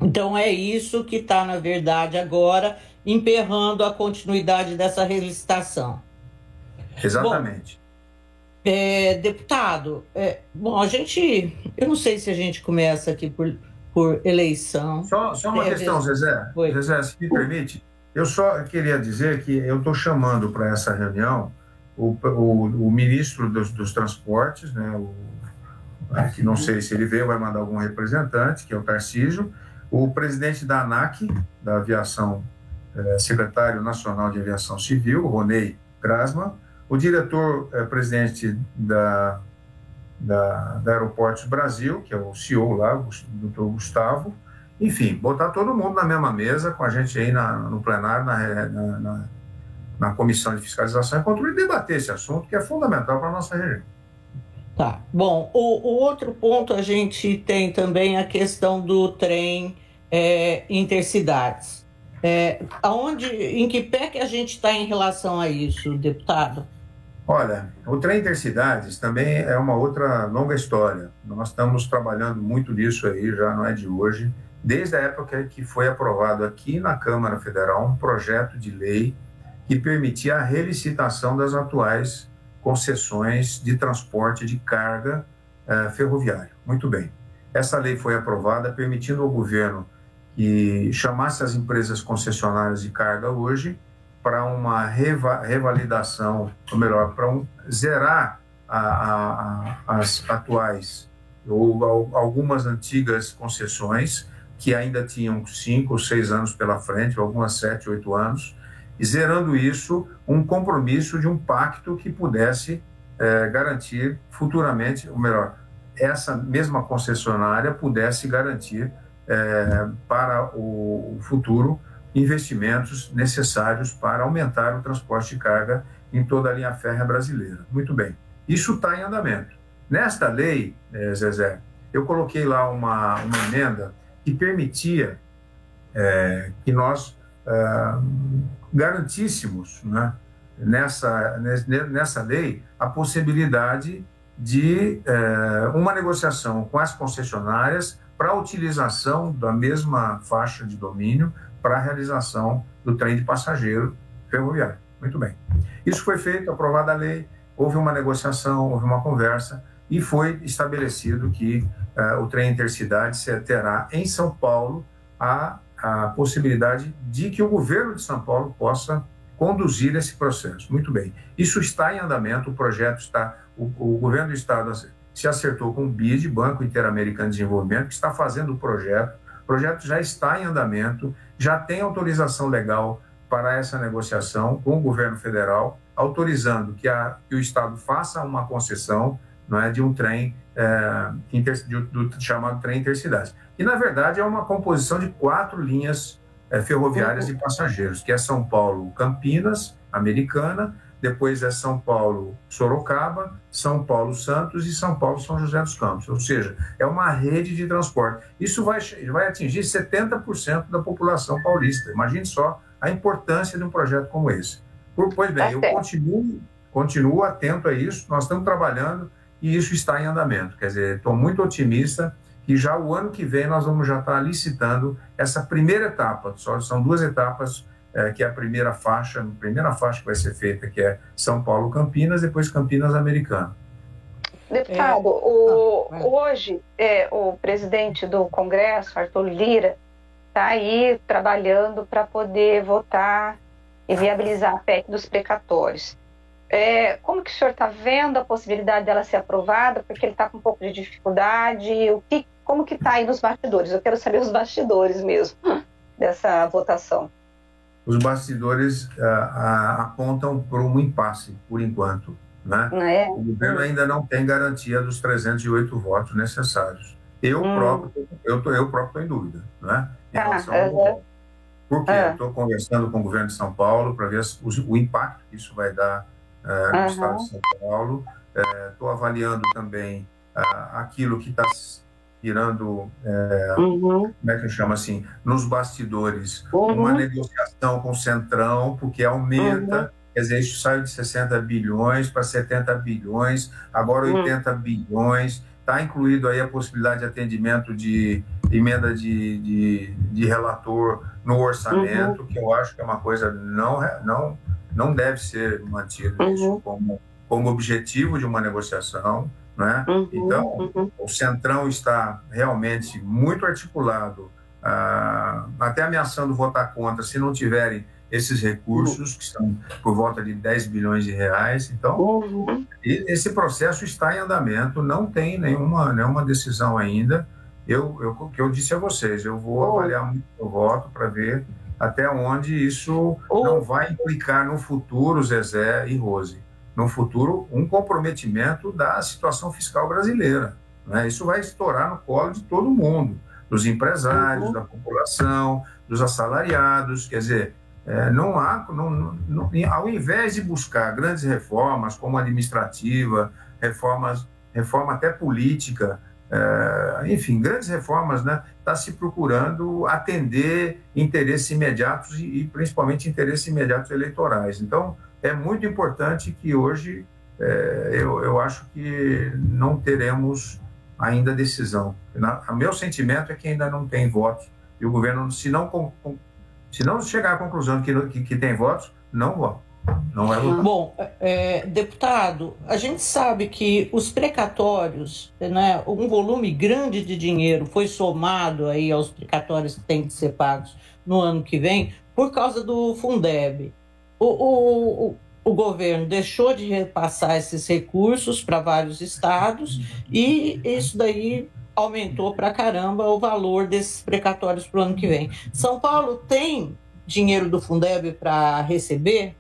Então é isso que está, na verdade, agora emperrando a continuidade dessa relicitação. Exatamente. Bom, deputado, eu não sei se a gente começa aqui por eleição. Só uma questão, Zezé. Oi. Zezé, se me permite, eu só queria dizer que eu estou chamando para essa reunião o ministro dos transportes, né, que não sei se ele veio, vai mandar algum representante, que é o Tarcísio, o presidente da ANAC, da aviação, secretário nacional de aviação civil, Ronei Grasman, o diretor-presidente da Aeroportos Brasil, que é o CEO lá, o Dr. Gustavo, enfim, botar todo mundo na mesma mesa com a gente aí no plenário, na Comissão de Fiscalização e Controle, e debater esse assunto que é fundamental para a nossa região. Tá. Bom, o outro ponto, a gente tem também a questão do trem intercidades. Em que pé que a gente está em relação a isso, deputado? Olha, o trem intercidades também é uma outra longa história. Nós estamos trabalhando muito nisso aí, já não é de hoje, desde a época que foi aprovado aqui na Câmara Federal um projeto de lei que permitia a relicitação das atuais concessões de transporte de carga ferroviário. Muito bem. Essa lei foi aprovada permitindo ao governo que chamasse as empresas concessionárias de carga hoje para uma revalidação, ou melhor, para zerar as atuais ou algumas antigas concessões que ainda tinham 5 ou 6 anos pela frente, algumas 7, 8 anos, e zerando isso, um compromisso de um pacto que pudesse garantir futuramente, ou melhor, essa mesma concessionária pudesse garantir para o futuro investimentos necessários para aumentar o transporte de carga em toda a linha férrea brasileira. Muito bem. Isso está em andamento. Nesta lei, Zezé, eu coloquei lá uma emenda que permitia que nós garantíssemos, né, nessa lei a possibilidade de uma negociação com as concessionárias para a utilização da mesma faixa de domínio para a realização do trem de passageiro ferroviário. Muito bem. Isso foi feito, aprovada a lei, houve uma negociação, houve uma conversa e foi estabelecido que o trem intercidade terá em São Paulo a possibilidade de que o governo de São Paulo possa conduzir esse processo. Muito bem. Isso está em andamento, o projeto está... O governo do Estado se acertou com o BID, Banco Interamericano de Desenvolvimento, que está fazendo o projeto. O projeto já está em andamento, já tem autorização legal para essa negociação com o governo federal, autorizando que o Estado faça uma concessão, não é, de um trem do chamado trem intercidade. E, na verdade, é uma composição de 4 linhas ferroviárias de passageiros, que é São Paulo-Campinas, Americana, depois é São Paulo-Sorocaba, São Paulo-Santos e São Paulo-São José dos Campos. Ou seja, é uma rede de transporte. Isso vai atingir 70% da população paulista. Imagine só a importância de um projeto como esse. Pois bem, eu continuo atento a isso, nós estamos trabalhando e isso está em andamento. Quer dizer, estou muito otimista que já o ano que vem nós vamos já estar licitando essa primeira etapa. São 2 etapas, que é a primeira faixa que vai ser feita, que é São Paulo-Campinas, depois Campinas-Americana. Deputado, hoje o presidente do Congresso, Arthur Lira, está aí trabalhando para poder votar e viabilizar a PEC dos precatórios. Como que o senhor está vendo a possibilidade dela ser aprovada? Porque ele está com um pouco de dificuldade. Como que está aí nos bastidores? Eu quero saber os bastidores mesmo dessa votação. Os bastidores apontam para um impasse, por enquanto. Né? O governo ainda não tem garantia dos 308 votos necessários. Eu próprio estou em dúvida. Né? Em relação ao governo. Por quê? Eu estou conversando com o governo de São Paulo para ver o impacto que isso vai dar no estado de São Paulo. Estou avaliando também aquilo que está tirando, como é que chama assim, nos bastidores, uma negociação com o Centrão, porque aumenta, quer dizer, isso saiu de 60 bilhões para 70 bilhões, agora 80 bilhões, está incluído aí a possibilidade de atendimento de emenda de relator no orçamento, que eu acho que é uma coisa não deve ser mantido isso como objetivo de uma negociação. Né? Então, o Centrão está realmente muito articulado, até ameaçando votar contra se não tiverem esses recursos, que são por volta de 10 bilhões de reais. Então, esse processo está em andamento, não tem nenhuma decisão ainda. O que eu disse a vocês, eu vou avaliar muito o voto para ver até onde isso não vai implicar no futuro, Zezé e Rose. No futuro, um comprometimento da situação fiscal brasileira. Né? Isso vai estourar no colo de todo mundo, dos empresários, da população, dos assalariados. Quer dizer, ao invés de buscar grandes reformas, como administrativa, reforma até política, enfim, grandes reformas, né? Está se procurando atender interesses imediatos e principalmente interesses imediatos eleitorais. Então, é muito importante que hoje eu acho que não teremos ainda decisão. O meu sentimento é que ainda não tem votos e o governo, se não chegar à conclusão que tem votos, não vota. Não vai votar. Bom, deputado, a gente sabe que os precatórios, né, um volume grande de dinheiro foi somado aí aos precatórios que têm que ser pagos no ano que vem por causa do Fundeb. O governo deixou de repassar esses recursos para vários estados e isso daí aumentou para caramba o valor desses precatórios para o ano que vem. São Paulo tem dinheiro do Fundeb para receber?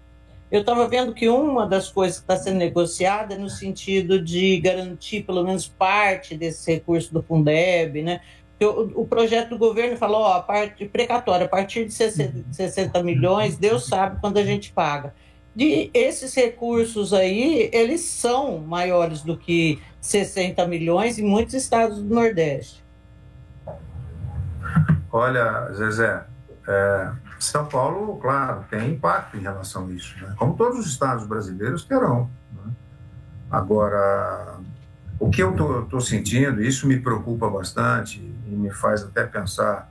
Eu estava vendo que uma das coisas que está sendo negociada é no sentido de garantir pelo menos parte desse recurso do Fundeb, né? O projeto do governo falou, a parte precatória, a partir de 60 milhões, Deus sabe quando a gente paga. E esses recursos aí, eles são maiores do que 60 milhões em muitos estados do Nordeste. Olha, Zezé, São Paulo, claro, tem impacto em relação a isso, né? Como todos os estados brasileiros terão. Né? Agora, o que eu estou sentindo, isso me preocupa bastante e me faz até pensar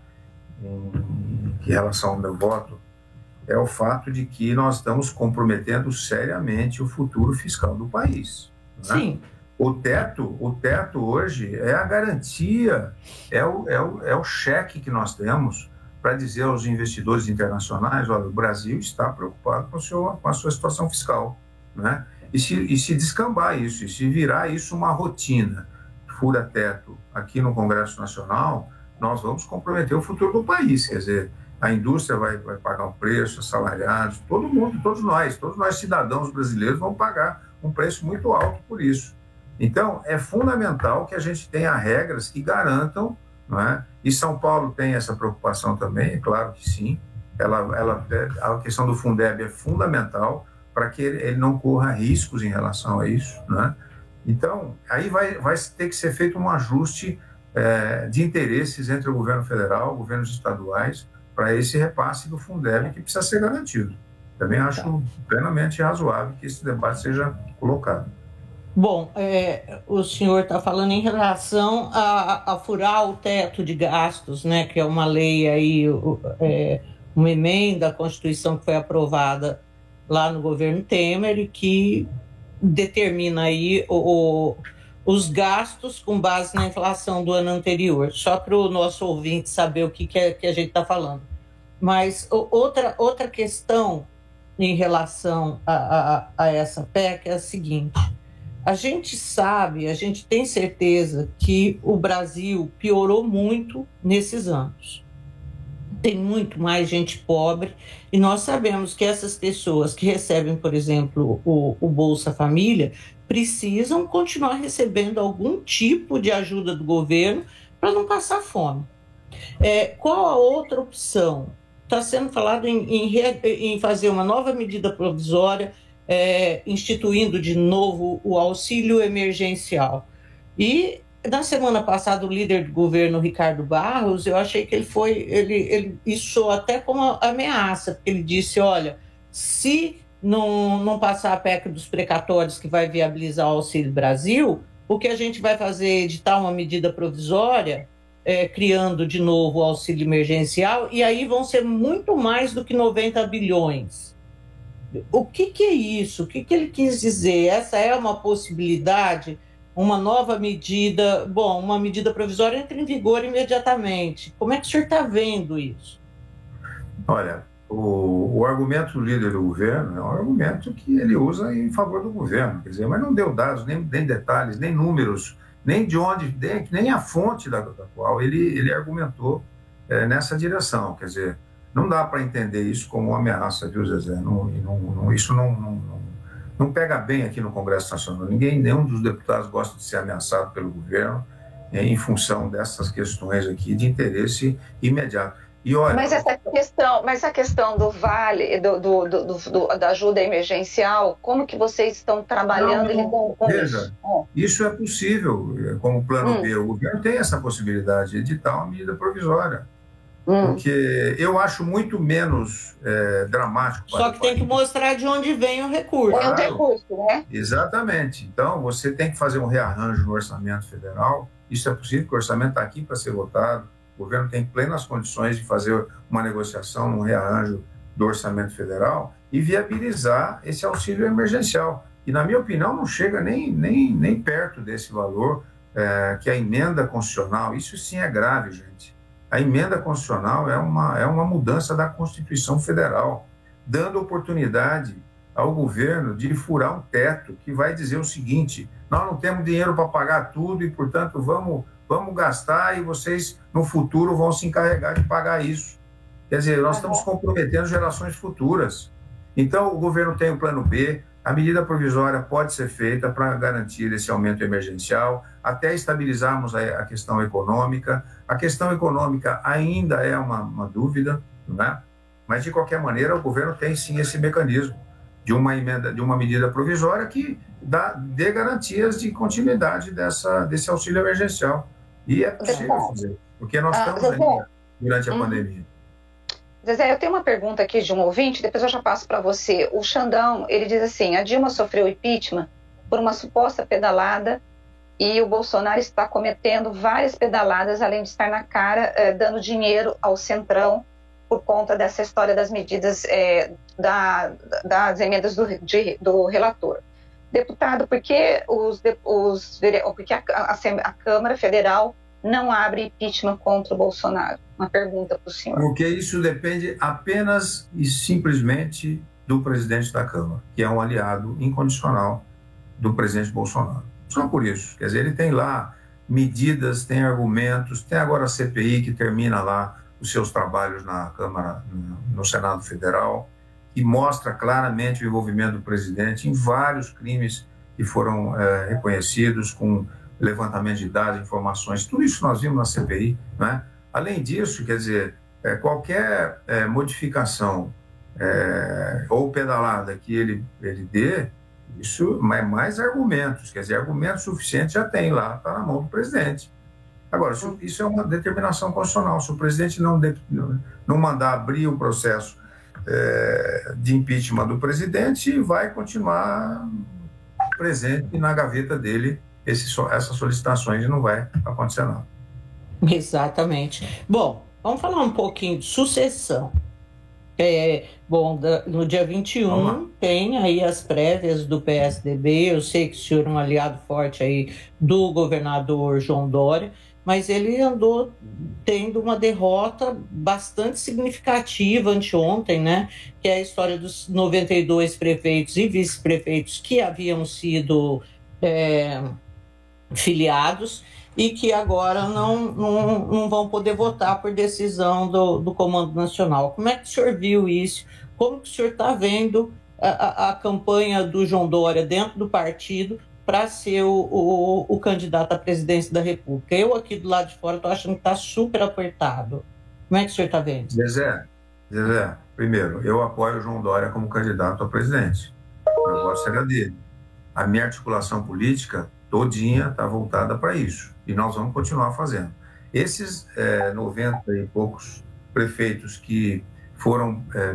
em relação ao meu voto, é o fato de que nós estamos comprometendo seriamente o futuro fiscal do país. Né? Sim. O teto hoje é a garantia, é o cheque que nós temos para dizer aos investidores internacionais, olha, o Brasil está preocupado com a sua situação fiscal. Né? E se descambar isso, e se virar isso uma rotina, fura-teto aqui no Congresso Nacional, nós vamos comprometer o futuro do país. Quer dizer, a indústria vai pagar um preço, assalariados, todo mundo, todos nós cidadãos brasileiros vão pagar um preço muito alto por isso. Então, é fundamental que a gente tenha regras que garantam, não é, E São Paulo tem essa preocupação também, é claro que sim. A questão do Fundeb é fundamental para que ele não corra riscos em relação a isso, né? Então, aí vai ter que ser feito um ajuste de interesses entre o governo federal, governos estaduais, para esse repasse do Fundeb que precisa ser garantido. Também acho plenamente razoável que esse debate seja colocado. Bom, o senhor está falando em relação a furar o teto de gastos, né, que é uma lei aí, uma emenda à Constituição que foi aprovada lá no governo Temer e que determina aí os gastos com base na inflação do ano anterior, só para o nosso ouvinte saber o que a gente está falando. Mas outra questão em relação a essa PEC é a seguinte: a gente sabe, a gente tem certeza que o Brasil piorou muito nesses anos. Tem muito mais gente pobre e nós sabemos que essas pessoas que recebem, por exemplo, o Bolsa Família, precisam continuar recebendo algum tipo de ajuda do governo para não passar fome. Qual a outra opção? Está sendo falado em fazer uma nova medida provisória, instituindo de novo o auxílio emergencial. E na semana passada, o líder do governo, Ricardo Barros, eu achei que ele isso até como ameaça, porque ele disse, olha, se não passar a PEC dos precatórios que vai viabilizar o Auxílio Brasil, o que a gente vai fazer é editar uma medida provisória, criando de novo o auxílio emergencial, e aí vão ser muito mais do que 90 bilhões. O que é isso? O que ele quis dizer? Essa é uma possibilidade? Uma nova medida, uma medida provisória entra em vigor imediatamente. Como é que o senhor está vendo isso? Olha, o argumento do líder do governo é um argumento que ele usa em favor do governo, quer dizer, mas não deu dados, nem detalhes, nem números, nem de onde, nem a fonte da qual ele argumentou nessa direção. Quer dizer, não dá para entender isso como uma ameaça, viu, Zezé? Isso não pega bem aqui no Congresso Nacional. Nenhum dos deputados gosta de ser ameaçado pelo governo em função dessas questões aqui de interesse imediato. E olha, mas a questão do vale, da ajuda emergencial, como que vocês estão trabalhando e lidando com isso? Isso é possível, como plano B. O governo tem essa possibilidade de editar uma medida provisória. Porque eu acho muito menos dramático. Só que tem que mostrar de onde vem o recurso. É o recurso, né? Exatamente. Então, você tem que fazer um rearranjo no orçamento federal. Isso é possível, porque o orçamento está aqui para ser votado. O governo tem plenas condições de fazer uma negociação, um rearranjo do orçamento federal e viabilizar esse auxílio emergencial. E, na minha opinião, não chega nem perto desse valor que a emenda constitucional, isso sim é grave, gente. A emenda constitucional é uma mudança da Constituição Federal, dando oportunidade ao governo de furar um teto que vai dizer o seguinte: nós não temos dinheiro para pagar tudo e, portanto, vamos gastar e vocês, no futuro, vão se encarregar de pagar isso. Quer dizer, nós estamos comprometendo gerações futuras. Então, o governo tem o plano B, a medida provisória pode ser feita para garantir esse aumento emergencial, até estabilizarmos a questão econômica. A questão econômica ainda é uma dúvida, né? Mas, de qualquer maneira, o governo tem sim esse mecanismo de uma medida provisória que dê garantias de continuidade desse auxílio emergencial. E é possível fazer, porque nós estamos ainda durante a pandemia. Zezé, eu tenho uma pergunta aqui de um ouvinte, depois eu já passo para você. O Xandão, ele diz assim: a Dilma sofreu impeachment por uma suposta pedalada e o Bolsonaro está cometendo várias pedaladas, além de estar na cara dando dinheiro ao Centrão por conta dessa história das medidas das emendas do relator. Deputado, por que a Câmara Federal não abre impeachment contra o Bolsonaro? Uma pergunta para o senhor. Porque isso depende apenas e simplesmente do presidente da Câmara, que é um aliado incondicional do presidente Bolsonaro. Só por isso. Quer dizer, ele tem lá medidas, tem argumentos, tem agora a CPI que termina lá os seus trabalhos na Câmara, no Senado Federal, e mostra claramente o envolvimento do presidente em vários crimes que foram reconhecidos com levantamento de dados, informações, tudo isso nós vimos na CPI, né? Além disso, quer dizer, qualquer modificação ou pedalada que ele dê, isso é mais argumentos, quer dizer, argumentos suficientes já tem lá, está na mão do presidente. Agora, isso é uma determinação constitucional. Se o presidente não mandar abrir o processo de impeachment do presidente, vai continuar presente na gaveta dele essas solicitações e não vai acontecer nada. Exatamente. Bom, vamos falar um pouquinho de sucessão. No dia 21 tem aí as prévias do PSDB. Eu sei que o senhor é um aliado forte aí do governador João Dória, mas ele andou tendo uma derrota bastante significativa anteontem, né? Que é a história dos 92 prefeitos e vice-prefeitos que haviam sido filiados e que agora não vão poder votar por decisão do Comando Nacional. Como é que o senhor viu isso? Como que o senhor está vendo a campanha do João Dória dentro do partido para ser o candidato à presidência da República? Eu aqui do lado de fora estou achando que está super apertado. Como é que o senhor está vendo? Zezé, primeiro, eu apoio o João Dória como candidato a presidente. Eu voto será dele. A minha articulação política todinha está voltada para isso. E nós vamos continuar fazendo. Esses 90 e poucos prefeitos que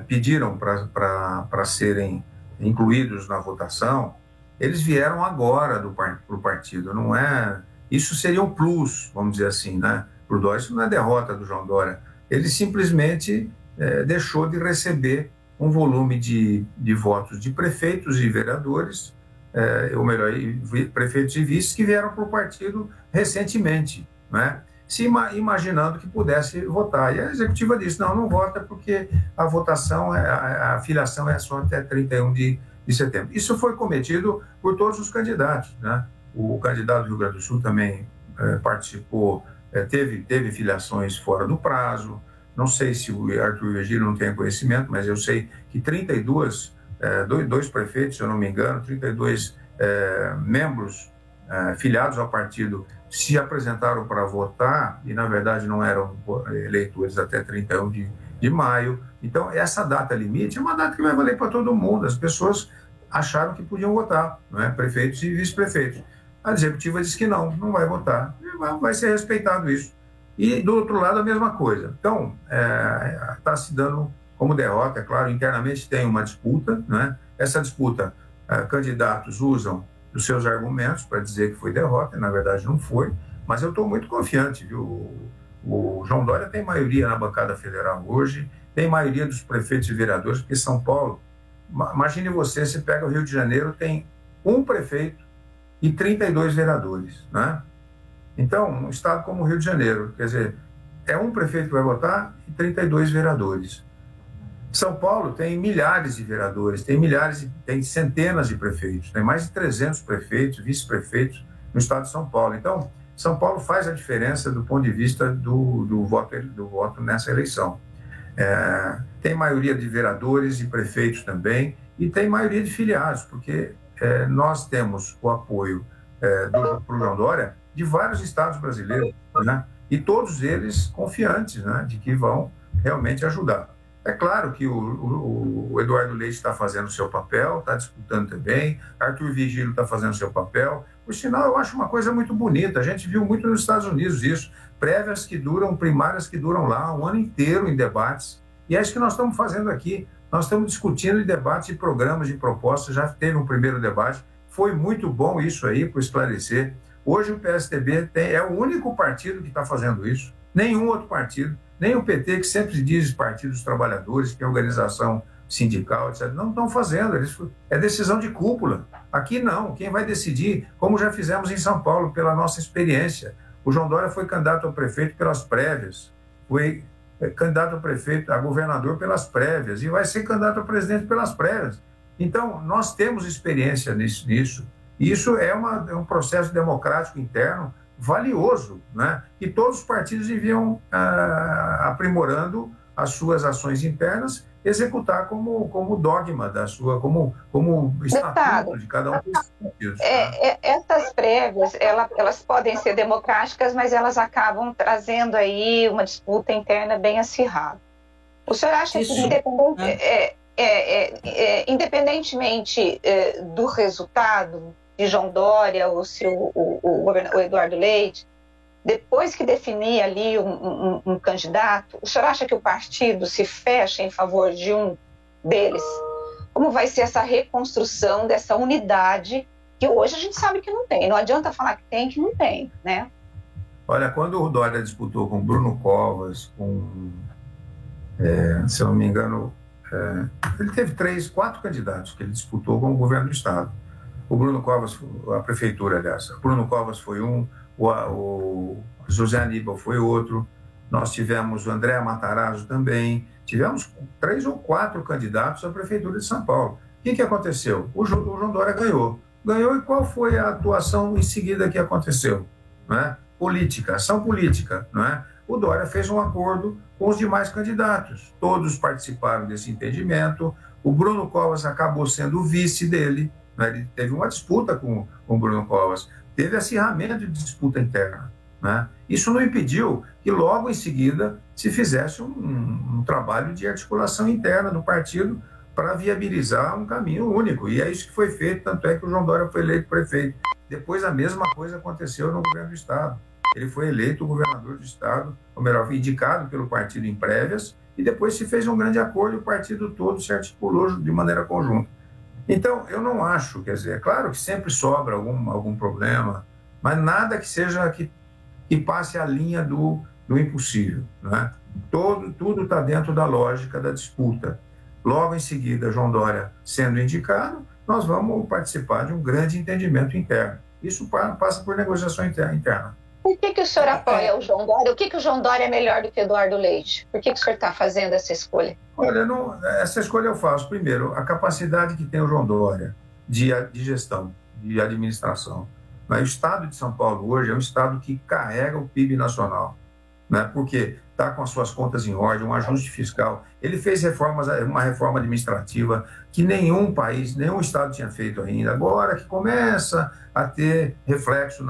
pediram para serem incluídos na votação, eles vieram agora para o partido. Não é, isso seria um plus, vamos dizer assim, né? Para o Dória, isso não é derrota do João Dória. Ele simplesmente deixou de receber um volume de votos de prefeitos e vereadores, ou melhor, prefeitos e vices que vieram para o partido recentemente, né? Imaginando que pudesse votar. E a executiva disse, não vota porque a votação, a filiação é só até 31 de setembro. Isso foi cometido por todos os candidatos, né? O candidato do Rio Grande do Sul também participou, teve filiações fora do prazo. Não sei se o Arthur Virgílio não tem conhecimento, mas eu sei que 32 prefeitos, se eu não me engano, 32 membros filiados ao partido se apresentaram para votar e, na verdade, não eram eleitores até 31 de maio. Então, essa data limite é uma data que vai valer para todo mundo. As pessoas acharam que podiam votar, não é? Prefeitos e vice-prefeitos. A executiva disse que não vai votar. Vai ser respeitado isso. E, do outro lado, a mesma coisa. Então, está se dando como derrota, é claro. Internamente tem uma disputa, né? Essa disputa, candidatos usam dos seus argumentos para dizer que foi derrota, e na verdade não foi, mas eu estou muito confiante, viu? O João Dória tem maioria na bancada federal hoje, tem maioria dos prefeitos e vereadores, porque São Paulo, imagine você pega o Rio de Janeiro, tem um prefeito e 32 vereadores, né? Então, um estado como o Rio de Janeiro, quer dizer, é um prefeito que vai votar e 32 vereadores. São Paulo tem milhares de vereadores, tem centenas de prefeitos, tem mais de 300 prefeitos, vice-prefeitos no estado de São Paulo. Então, São Paulo faz a diferença do ponto de vista do voto nessa eleição. Tem maioria de vereadores e prefeitos também, e tem maioria de filiados, porque nós temos o apoio para o João Dória de vários estados brasileiros, né? E todos eles confiantes, né, de que vão realmente ajudar. É claro que o Eduardo Leite está fazendo o seu papel, está disputando também, Arthur Virgílio está fazendo o seu papel. Por sinal, eu acho uma coisa muito bonita, a gente viu muito nos Estados Unidos isso, prévias que duram, primárias que duram lá um ano inteiro em debates, e é isso que nós estamos fazendo aqui. Nós estamos discutindo em debates de programas, de propostas, já teve um primeiro debate, foi muito bom isso aí, por esclarecer. Hoje o PSDB é o único partido que está fazendo isso, nenhum outro partido. Nem o PT, que sempre diz Partido dos Trabalhadores, que é organização sindical, etc., não estão fazendo. É decisão de cúpula. Aqui não. Quem vai decidir, como já fizemos em São Paulo, pela nossa experiência. O João Dória foi candidato a prefeito pelas prévias, foi candidato a prefeito, a governador pelas prévias, e vai ser candidato a presidente pelas prévias. Então, nós temos experiência nisso. E isso é um processo democrático interno valioso, né? E todos os partidos deviam, aprimorando as suas ações internas, executar como dogma da sua, como estatuto de cada um partidos. Essas prévias, elas podem ser democráticas, mas elas acabam trazendo aí uma disputa interna bem acirrada. O senhor acha que, independentemente do resultado de João Dória ou se o Eduardo Leite, depois que definir ali um candidato, o senhor acha que o partido se fecha em favor de um deles? Como vai ser essa reconstrução dessa unidade que hoje a gente sabe que não tem? Não adianta falar que tem, que não tem, né? Olha, quando o Dória disputou com Bruno Covas, se eu não me engano, ele teve 4 candidatos que ele disputou com o governo do estado. O Bruno Covas, a prefeitura, aliás. O Bruno Covas foi um, o José Aníbal foi outro, nós tivemos o André Matarazzo também, tivemos 3 ou 4 candidatos à prefeitura de São Paulo. O que aconteceu? O João Dória ganhou. Ganhou, e qual foi a atuação em seguida que aconteceu? Não é? Política, ação política. Não é? O Dória fez um acordo com os demais candidatos. Todos participaram desse entendimento. O Bruno Covas acabou sendo o vice dele. Né? Ele teve uma disputa com o Bruno Covas. Teve acirramento de disputa interna. Né? Isso não impediu que logo em seguida se fizesse um trabalho de articulação interna do partido para viabilizar um caminho único. E é isso que foi feito, tanto é que o João Dória foi eleito prefeito. Depois a mesma coisa aconteceu no governo do estado. Ele foi eleito governador do estado, ou melhor, foi indicado pelo partido em prévias, e depois se fez um grande acordo e o partido todo se articulou de maneira conjunta. Então, eu não acho, quer dizer, é claro que sempre sobra algum problema, mas nada que seja que passe a linha do impossível. Né? Tudo está dentro da lógica da disputa. Logo em seguida, João Dória sendo indicado, nós vamos participar de um grande entendimento interno. Isso passa por negociação interna. Por que o senhor apoia o João Dória? O que o João Dória é melhor do que Eduardo Leite? Por que o senhor está fazendo essa escolha? Olha, essa escolha eu faço. Primeiro, a capacidade que tem o João Dória de gestão, de administração. O estado de São Paulo hoje é um estado que carrega o PIB nacional, né? Porque está com as suas contas em ordem, um ajuste fiscal. Ele fez uma reforma administrativa que nenhum país, nenhum estado tinha feito ainda. Agora que começa a ter reflexo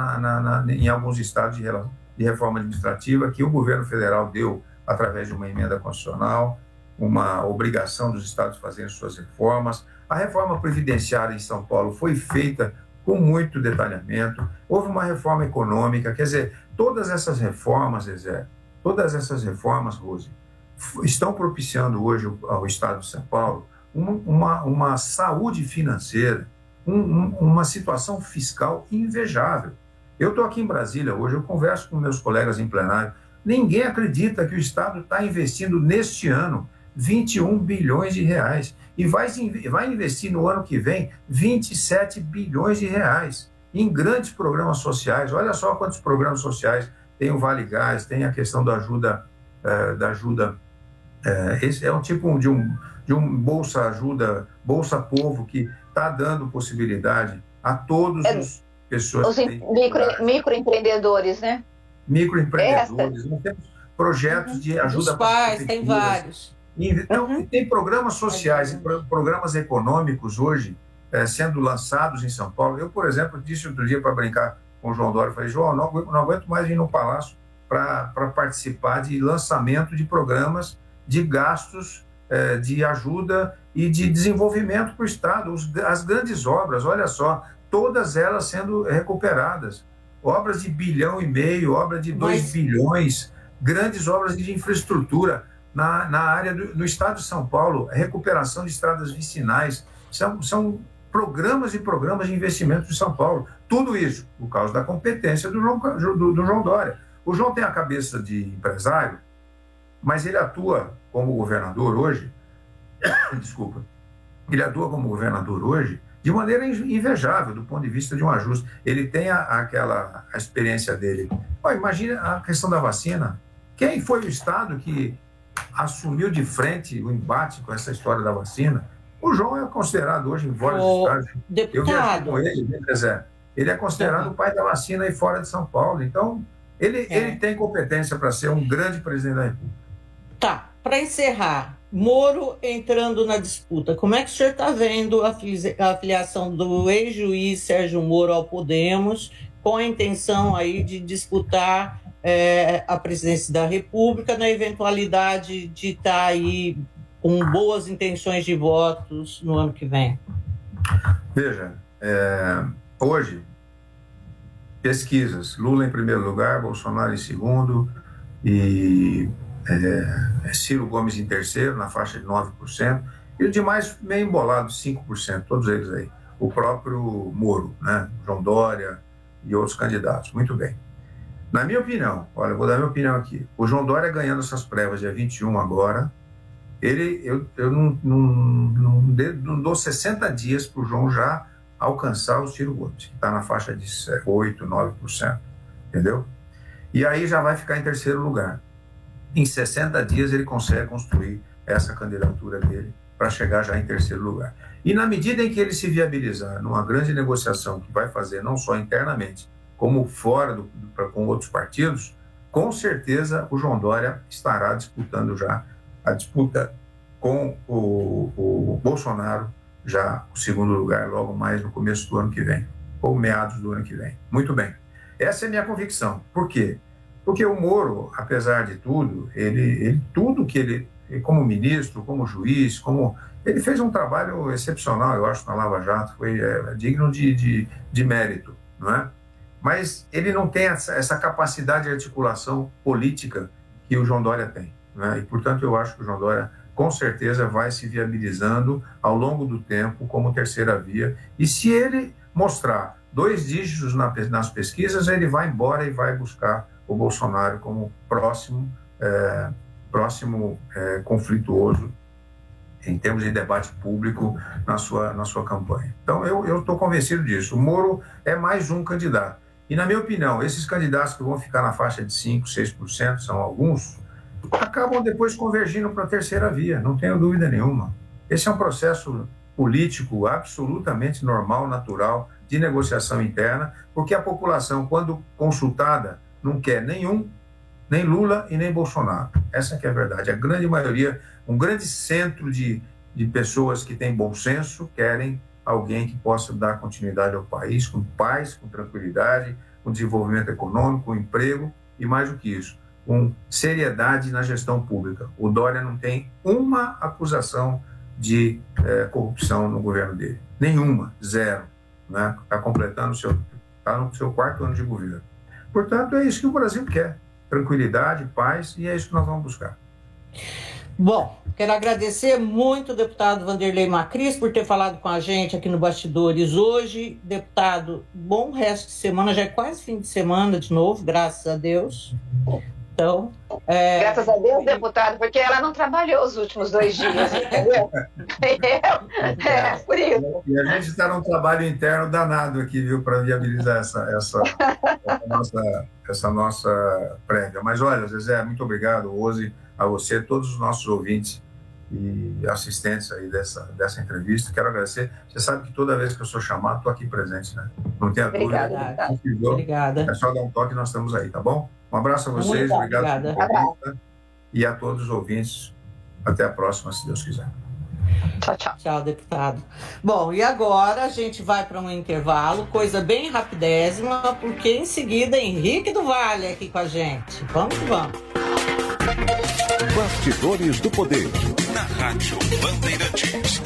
em alguns estados de reforma administrativa que o governo federal deu através de uma emenda constitucional, uma obrigação dos estados fazerem suas reformas. A reforma previdenciária em São Paulo foi feita com muito detalhamento. Houve uma reforma econômica, quer dizer, todas essas reformas, Rose, estão propiciando hoje ao Estado de São Paulo uma saúde financeira, uma situação fiscal invejável. Eu estou aqui em Brasília hoje, eu converso com meus colegas em plenário, ninguém acredita que o Estado está investindo neste ano 21 bilhões de reais e vai investir no ano que vem 27 bilhões de reais em grandes programas sociais. Olha só quantos programas sociais. Tem o Vale Gás, tem a questão da ajuda, esse é um tipo de um Bolsa Ajuda, Bolsa Povo, que está dando possibilidade a todas as pessoas. Os microempreendedores, né? Microempreendedores, nós temos projetos de ajuda para os pais, tem vários. Então, tem programas sociais e programas econômicos hoje sendo lançados em São Paulo. Eu, por exemplo, disse outro dia para brincar com o João Dória, falei, João, não aguento mais vir no Palácio para participar de lançamento de programas de gastos de ajuda e de desenvolvimento para o Estado. As grandes obras, olha só, todas elas sendo recuperadas. Obras de 1,5 bilhão, obras de 2 bilhões, grandes obras de infraestrutura na área no Estado de São Paulo, recuperação de estradas vicinais, são programas e programas de investimento de São Paulo. Tudo isso por causa da competência do João Dória. O João tem a cabeça de empresário, mas ele atua como governador hoje, ele atua como governador hoje de maneira invejável do ponto de vista de um ajuste. Ele tem a experiência dele. Imagina a questão da vacina. Quem foi o Estado que assumiu de frente o embate com essa história da vacina? O João é considerado hoje em vários estados. Eu viajei com ele, né, Zé? Ele é considerado o pai da vacina aí fora de São Paulo. Então, ele tem competência para ser um grande presidente da República. Tá, para encerrar, Moro entrando na disputa. Como é que o senhor está vendo a filiação do ex-juiz Sérgio Moro ao Podemos, com a intenção aí de disputar a presidência da República, na eventualidade de estar aí com boas intenções de votos no ano que vem? Veja, hoje, pesquisas, Lula em primeiro lugar, Bolsonaro em segundo e Ciro Gomes em terceiro, na faixa de 9%, e os demais meio embolados, 5%, todos eles aí. O próprio Moro, né? João Dória e outros candidatos. Muito bem. Na minha opinião, olha, eu vou dar minha opinião aqui. O João Dória ganhando essas prévias dia 21 agora, eu não dou 60 dias para o João já alcançar o Ciro Gomes, que está na faixa de 8%, 9%, entendeu? E aí já vai ficar em terceiro lugar. Em 60 dias ele consegue construir essa candidatura dele para chegar já em terceiro lugar. E na medida em que ele se viabilizar numa grande negociação que vai fazer não só internamente, como fora com outros partidos, com certeza o João Dória estará disputando já a disputa com o Bolsonaro, já o segundo lugar, logo mais no começo do ano que vem, ou meados do ano que vem. Muito bem. Essa é a minha convicção. Por quê? Porque o Moro, apesar de tudo, tudo que ele, como ministro, como juiz, ele fez um trabalho excepcional, eu acho, na Lava Jato, foi digno de mérito, não é? Mas ele não tem essa capacidade de articulação política que o João Dória tem, né? E, portanto, eu acho que o João Dória, com certeza, vai se viabilizando ao longo do tempo como terceira via. E se ele mostrar 2 dígitos nas pesquisas, ele vai embora e vai buscar o Bolsonaro como próximo conflituoso em termos de debate público na sua campanha. Então, eu estou convencido disso. O Moro é mais um candidato. E, na minha opinião, esses candidatos que vão ficar na faixa de 5%, 6%, são alguns, acabam depois convergindo para a terceira via, não tenho dúvida nenhuma. Esse é um processo político absolutamente normal, natural, de negociação interna, porque a população, quando consultada, não quer nem Lula e nem Bolsonaro. Essa que é a verdade. A grande maioria, um grande centro de pessoas que têm bom senso, querem alguém que possa dar continuidade ao país, com paz, com tranquilidade, com desenvolvimento econômico, com emprego e, mais do que isso, com seriedade na gestão pública. O Dória não tem uma acusação de corrupção no governo dele. Nenhuma, zero. Né? Está completando está no seu 4º ano de governo. Portanto, é isso que o Brasil quer. Tranquilidade, paz, e é isso que nós vamos buscar. Bom, quero agradecer muito o deputado Vanderlei Macris por ter falado com a gente aqui no Bastidores hoje. Deputado, bom resto de semana, já é quase fim de semana de novo, graças a Deus. Então, graças a Deus, deputado, porque ela não trabalhou os últimos 2 dias, entendeu? Por isso. E a gente está num trabalho interno danado aqui, viu, para viabilizar essa nossa prévia. Mas olha, Zezé, muito obrigado, Rose, a você, todos os nossos ouvintes e assistentes aí dessa entrevista. Quero agradecer. Você sabe que toda vez que eu sou chamado, estou aqui presente, né? Não tenha dúvida. Obrigada. É só dar um toque e nós estamos aí, tá bom? Um abraço a vocês, obrigado pela entrevista. E a todos os ouvintes. Até a próxima, se Deus quiser. Tchau, tchau. Tchau, deputado. Bom, e agora a gente vai para um intervalo, coisa bem rapidésima, porque em seguida Henrique do Vale aqui com a gente. Vamos que vamos. Bastidores do Poder. Na Rádio Bandeirantes.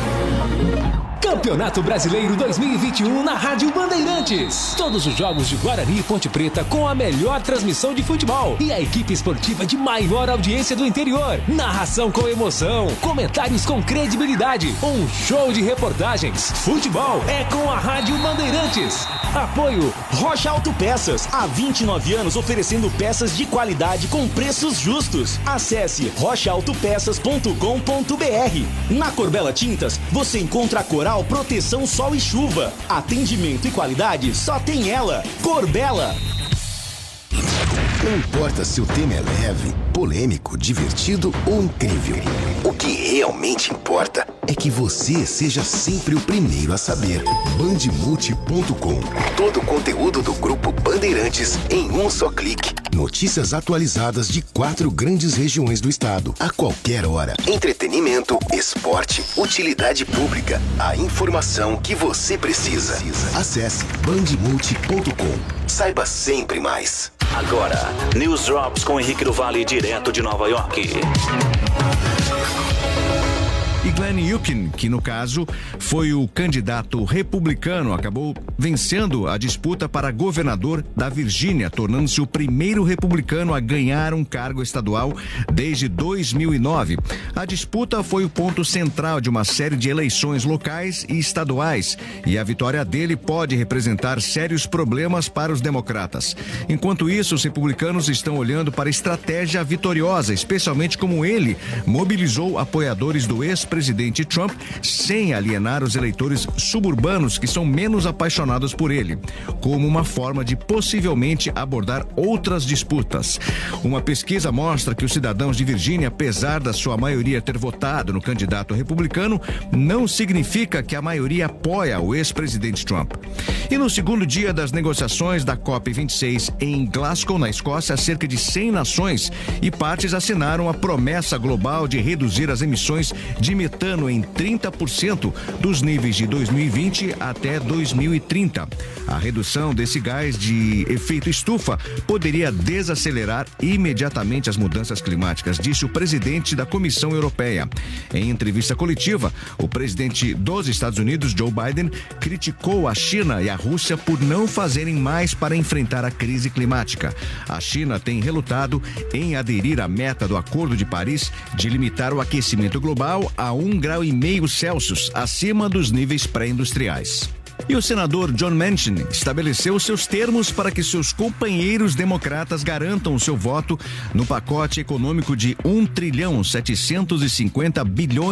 Campeonato Brasileiro 2021 na Rádio Bandeirantes. Todos os jogos de Guarani e Ponte Preta com a melhor transmissão de futebol e a equipe esportiva de maior audiência do interior. Narração com emoção, comentários com credibilidade, um show de reportagens. Futebol é com a Rádio Bandeirantes. Apoio Rocha Autopeças, há 29 anos oferecendo peças de qualidade com preços justos. Acesse rochaautopeças.com.br. Na Corbella Tintas, você encontra a Coral Proteção Sol e Chuva. Atendimento e qualidade só tem ela. Corbella. Não importa se o tema é leve, polêmico, divertido ou incrível. O que realmente importa é que você seja sempre o primeiro a saber. Bandemulti.com. Todo o conteúdo do Grupo Bandeirantes em um só clique. Notícias atualizadas de 4 grandes regiões do estado. A qualquer hora. Entretenimento, esporte, utilidade pública. A informação que você precisa. Acesse bandemulti.com. Saiba sempre mais. Agora, News Drops com Henrique do Vale, direto de Nova York. E Glenn Youngkin, que no caso foi o candidato republicano, acabou vencendo a disputa para governador da Virgínia, tornando-se o primeiro republicano a ganhar um cargo estadual desde 2009. A disputa foi o ponto central de uma série de eleições locais e estaduais, e a vitória dele pode representar sérios problemas para os democratas. Enquanto isso, os republicanos estão olhando para a estratégia vitoriosa, especialmente como ele mobilizou apoiadores do ex-presidente Trump sem alienar os eleitores suburbanos que são menos apaixonados por ele, como uma forma de possivelmente abordar outras disputas. Uma pesquisa mostra que os cidadãos de Virgínia, apesar da sua maioria ter votado no candidato republicano, não significa que a maioria apoia o ex-presidente Trump. E no segundo dia das negociações da COP26 em Glasgow, na Escócia, cerca de 100 nações e partes assinaram a promessa global de reduzir as emissões de metano em 30% dos níveis de 2020 até 2030. A redução desse gás de efeito estufa poderia desacelerar imediatamente as mudanças climáticas, disse o presidente da Comissão Europeia. Em entrevista coletiva, o presidente dos Estados Unidos, Joe Biden, criticou a China e a Rússia por não fazerem mais para enfrentar a crise climática. A China tem relutado em aderir à meta do Acordo de Paris de limitar o aquecimento global a 1,5 graus Celsius, acima dos níveis pré-industriais. E o senador John Manchin estabeleceu seus termos para que seus companheiros democratas garantam o seu voto no pacote econômico de $1,750 bilhão,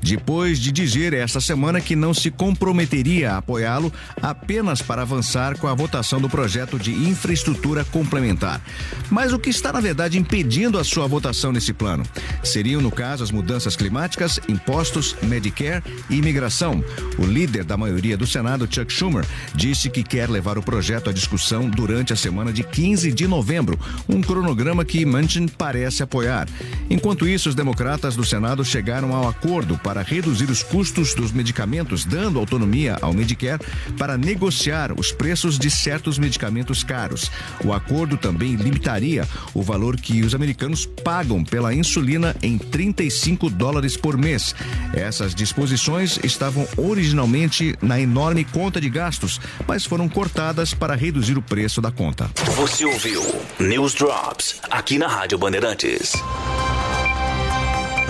depois de dizer esta semana que não se comprometeria a apoiá-lo apenas para avançar com a votação do projeto de infraestrutura complementar. Mas o que está, na verdade, impedindo a sua votação nesse plano? Seriam, no caso, as mudanças climáticas, impostos, Medicare e imigração. O líder da maioria do Senado, Chuck Schumer, disse que quer levar o projeto à discussão durante a semana de 15 de novembro, um cronograma que Manchin parece apoiar. Enquanto isso, os democratas do Senado chegaram ao acordo para reduzir os custos dos medicamentos, dando autonomia ao Medicare para negociar os preços de certos medicamentos caros. O acordo também limitaria o valor que os americanos pagam pela insulina em $35 por mês. Essas disposições estavam originalmente na enorme conta de gastos, mas foram cortadas para reduzir o preço da conta. Você ouviu News Drops aqui na Rádio Bandeirantes.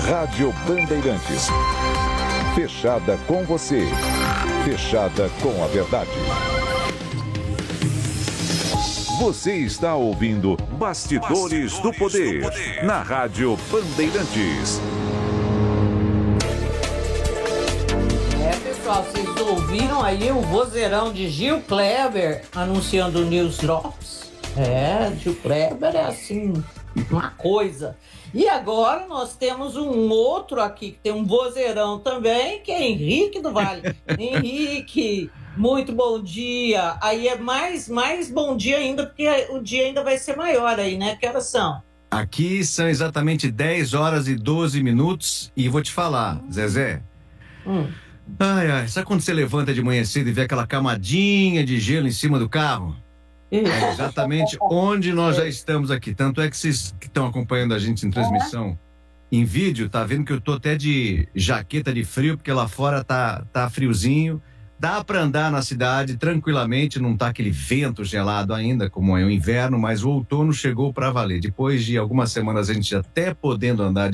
Rádio Bandeirantes. Fechada com você. Fechada com a verdade. Você está ouvindo Bastidores do Poder na Rádio Bandeirantes. Pessoal, vocês ouviram aí o vozeirão de Gil Kleber anunciando o News Drops? Gil Kleber é assim, uma coisa. E agora nós temos um outro aqui que tem um vozeirão também, que é Henrique do Vale. Henrique, muito bom dia. Aí é mais bom dia ainda, porque o dia ainda vai ser maior aí, né? Que horas são? Aqui são exatamente 10 horas e 12 minutos e vou te falar, Zezé. Ai, sabe quando você levanta de manhã cedo e vê aquela camadinha de gelo em cima do carro? É exatamente onde nós já estamos aqui. Tanto é que vocês que estão acompanhando a gente em transmissão, em vídeo, tá vendo que eu tô até de jaqueta de frio, porque lá fora tá friozinho. Dá para andar na cidade tranquilamente, não tá aquele vento gelado ainda, como é o inverno, mas o outono chegou para valer. Depois de algumas semanas a gente até podendo andar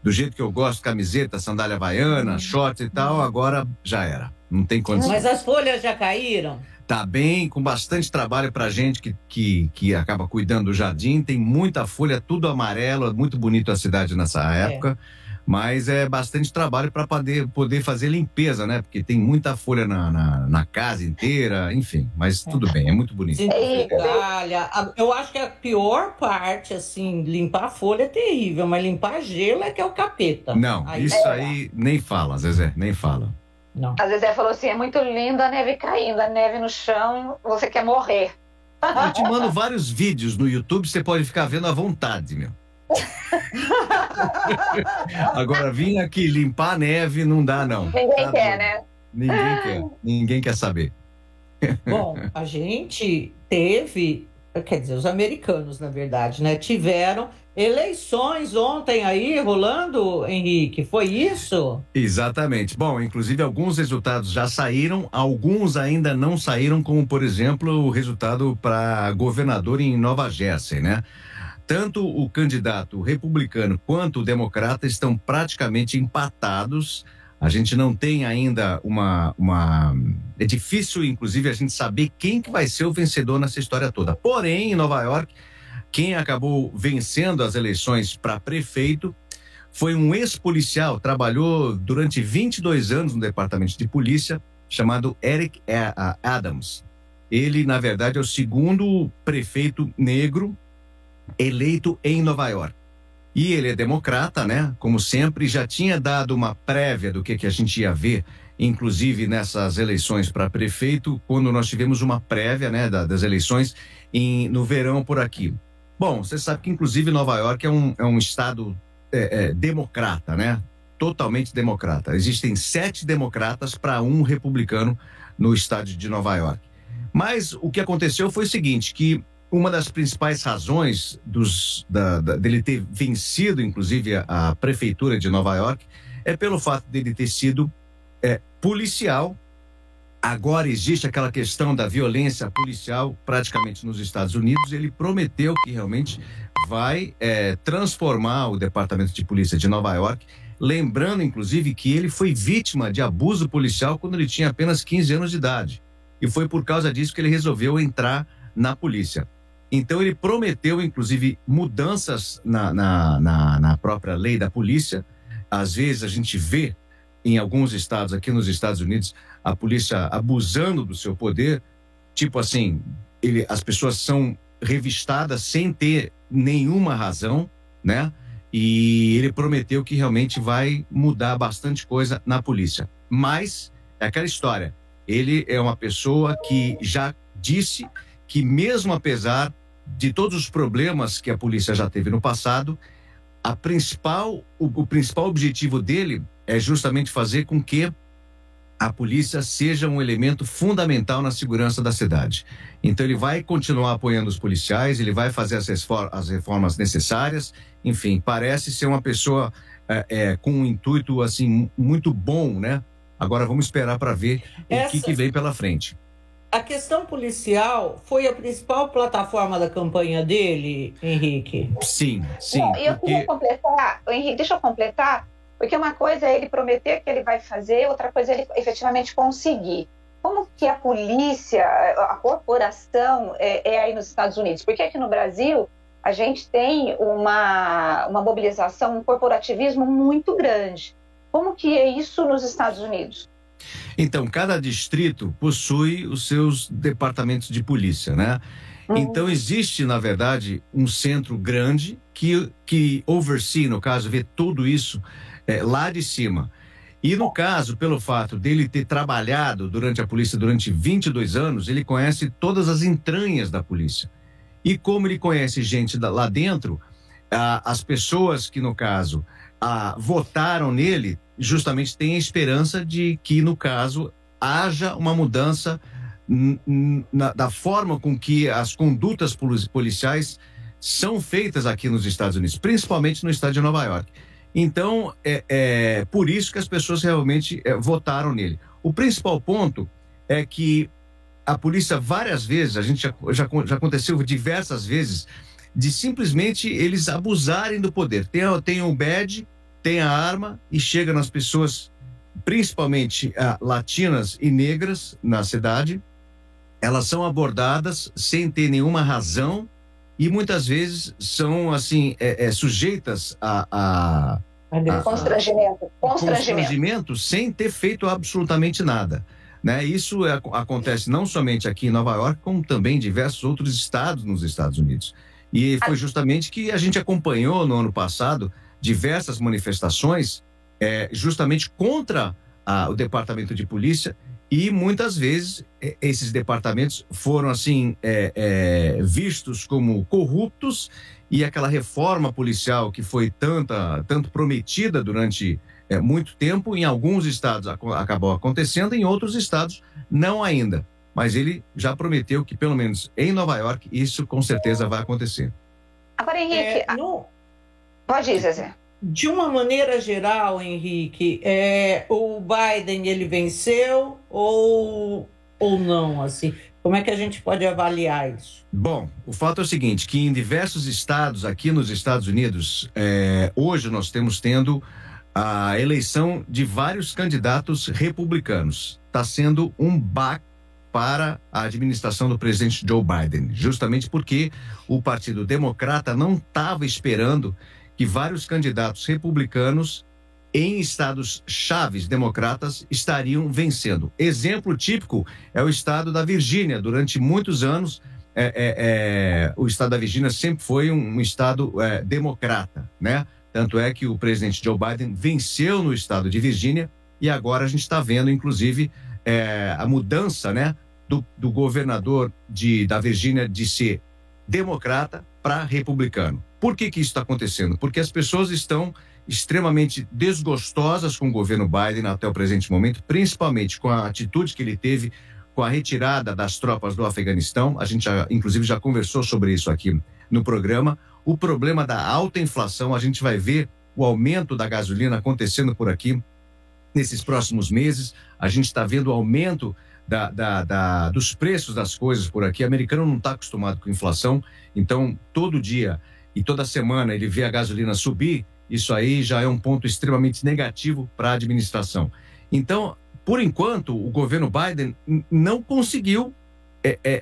do jeito que eu gosto, camiseta, sandália havaiana, shorts e tal, agora já era. Não tem condição. Mas as folhas já caíram? Tá bem, com bastante trabalho pra gente que acaba cuidando do jardim. Tem muita folha, tudo amarelo, muito bonito a cidade nessa época. Mas é bastante trabalho para poder fazer limpeza, né? Porque tem muita folha na casa inteira, enfim. Mas tudo bem, é muito bonito. Olha, eu acho que a pior parte, assim, limpar a folha é terrível, mas limpar gelo é que é o capeta. Não, isso aí nem fala, Zezé, nem fala. Não. A Zezé falou assim, é muito lindo a neve caindo, a neve no chão, você quer morrer. Eu te mando vários vídeos no YouTube, você pode ficar vendo à vontade, meu. Agora, vim aqui limpar a neve, não dá, não. Ninguém quer, né? Ninguém quer saber. Bom, a gente teve, quer dizer, os americanos, na verdade, né? Tiveram eleições ontem aí rolando, Henrique, foi isso? Exatamente. Bom, inclusive alguns resultados já saíram, alguns ainda não saíram, como por exemplo o resultado para governador em Nova Jersey, né? Tanto o candidato republicano quanto o democrata estão praticamente empatados. A gente não tem ainda É difícil, inclusive, a gente saber quem que vai ser o vencedor nessa história toda. Porém, em Nova York, quem acabou vencendo as eleições para prefeito foi um ex-policial, trabalhou durante 22 anos no departamento de polícia, chamado Eric Adams. Ele, na verdade, é o segundo prefeito negro eleito em Nova York. E ele é democrata, né? Como sempre, já tinha dado uma prévia do que a gente ia ver, inclusive nessas eleições para prefeito, quando nós tivemos uma prévia, né, das eleições no verão por aqui. Bom, você sabe que inclusive Nova York é um estado democrata, né? Totalmente democrata. Existem 7 democratas para 1 republicano no estado de Nova York. Mas o que aconteceu foi o seguinte, que uma das principais razões dele ter vencido, inclusive, a prefeitura de Nova York, é pelo fato dele ter sido policial. Agora existe aquela questão da violência policial praticamente nos Estados Unidos. Ele prometeu que realmente vai transformar o Departamento de Polícia de Nova York, lembrando, inclusive, que ele foi vítima de abuso policial quando ele tinha apenas 15 anos de idade. E foi por causa disso que ele resolveu entrar na polícia. Então ele prometeu, inclusive, mudanças na própria lei da polícia. Às vezes a gente vê em alguns estados, aqui nos Estados Unidos, a polícia abusando do seu poder. Tipo assim, as pessoas são revistadas sem ter nenhuma razão, né? E ele prometeu que realmente vai mudar bastante coisa na polícia. Mas é aquela história. Ele é uma pessoa que já disse que mesmo apesar de todos os problemas que a polícia já teve no passado, o principal objetivo dele é justamente fazer com que a polícia seja um elemento fundamental na segurança da cidade. Então ele vai continuar apoiando os policiais, ele vai fazer as reformas necessárias, enfim, parece ser uma pessoa com um intuito assim muito bom, né? Agora vamos esperar para ver o que vem pela frente. A questão policial foi a principal plataforma da campanha dele, Henrique? Sim. Eu queria completar, Henrique, deixa eu completar, porque uma coisa é ele prometer que ele vai fazer, outra coisa é ele efetivamente conseguir. Como que a polícia, a corporação é aí nos Estados Unidos? Porque aqui no Brasil a gente tem uma mobilização, um corporativismo muito grande. Como que é isso nos Estados Unidos? Então, cada distrito possui os seus departamentos de polícia, né? Então, existe, na verdade, um centro grande que oversee, no caso, vê tudo isso lá de cima. E, no caso, pelo fato dele ter trabalhado durante a polícia durante 22 anos, ele conhece todas as entranhas da polícia. E como ele conhece gente lá dentro, as pessoas que, no caso, votaram nele, justamente têm a esperança de que, no caso, haja uma mudança da forma com que as condutas policiais são feitas aqui nos Estados Unidos, principalmente no estado de Nova York. Então, é por isso que as pessoas realmente votaram nele. O principal ponto é que a polícia, várias vezes, a gente já aconteceu diversas vezes, de simplesmente eles abusarem do poder. Tem o badge, tem a arma e chega nas pessoas, principalmente latinas e negras na cidade. Elas são abordadas sem ter nenhuma razão e muitas vezes são assim sujeitas a constrangimento sem ter feito absolutamente nada. Né? Isso acontece não somente aqui em Nova York, como também em diversos outros estados nos Estados Unidos. E foi justamente que a gente acompanhou no ano passado diversas manifestações justamente contra o Departamento de Polícia, e muitas vezes esses departamentos foram assim vistos como corruptos, e aquela reforma policial que foi tanto prometida durante muito tempo, em alguns estados acabou acontecendo, em outros estados não ainda. Mas ele já prometeu que, pelo menos em Nova York, isso com certeza vai acontecer. Agora, Henrique... Pode ir, Zezé. De uma maneira geral, Henrique, o Biden, ele venceu ou não, assim? Como é que a gente pode avaliar isso? Bom, o fato é o seguinte, que em diversos estados aqui nos Estados Unidos, hoje nós estamos tendo a eleição de vários candidatos republicanos. Está sendo um baque para a administração do presidente Joe Biden, justamente porque o Partido Democrata não estava esperando que vários candidatos republicanos em estados chaves democratas estariam vencendo. Exemplo típico é o estado da Virgínia. Durante muitos anos, o estado da Virgínia sempre foi um estado democrata, né? Tanto é que o presidente Joe Biden venceu no estado de Virgínia, e agora a gente está vendo, inclusive, a mudança, né, do governador da Virgínia de ser democrata para republicano. Por que isso está acontecendo? Porque as pessoas estão extremamente desgostosas com o governo Biden até o presente momento, principalmente com a atitude que ele teve com a retirada das tropas do Afeganistão. A gente, inclusive, já conversou sobre isso aqui no programa. O problema da alta inflação, a gente vai ver o aumento da gasolina acontecendo por aqui nesses próximos meses. A gente está vendo o aumento dos preços das coisas por aqui. O americano não está acostumado com inflação, então todo dia e toda semana ele vê a gasolina subir. Isso aí já é um ponto extremamente negativo para a administração. Então, por enquanto, o governo Biden não conseguiu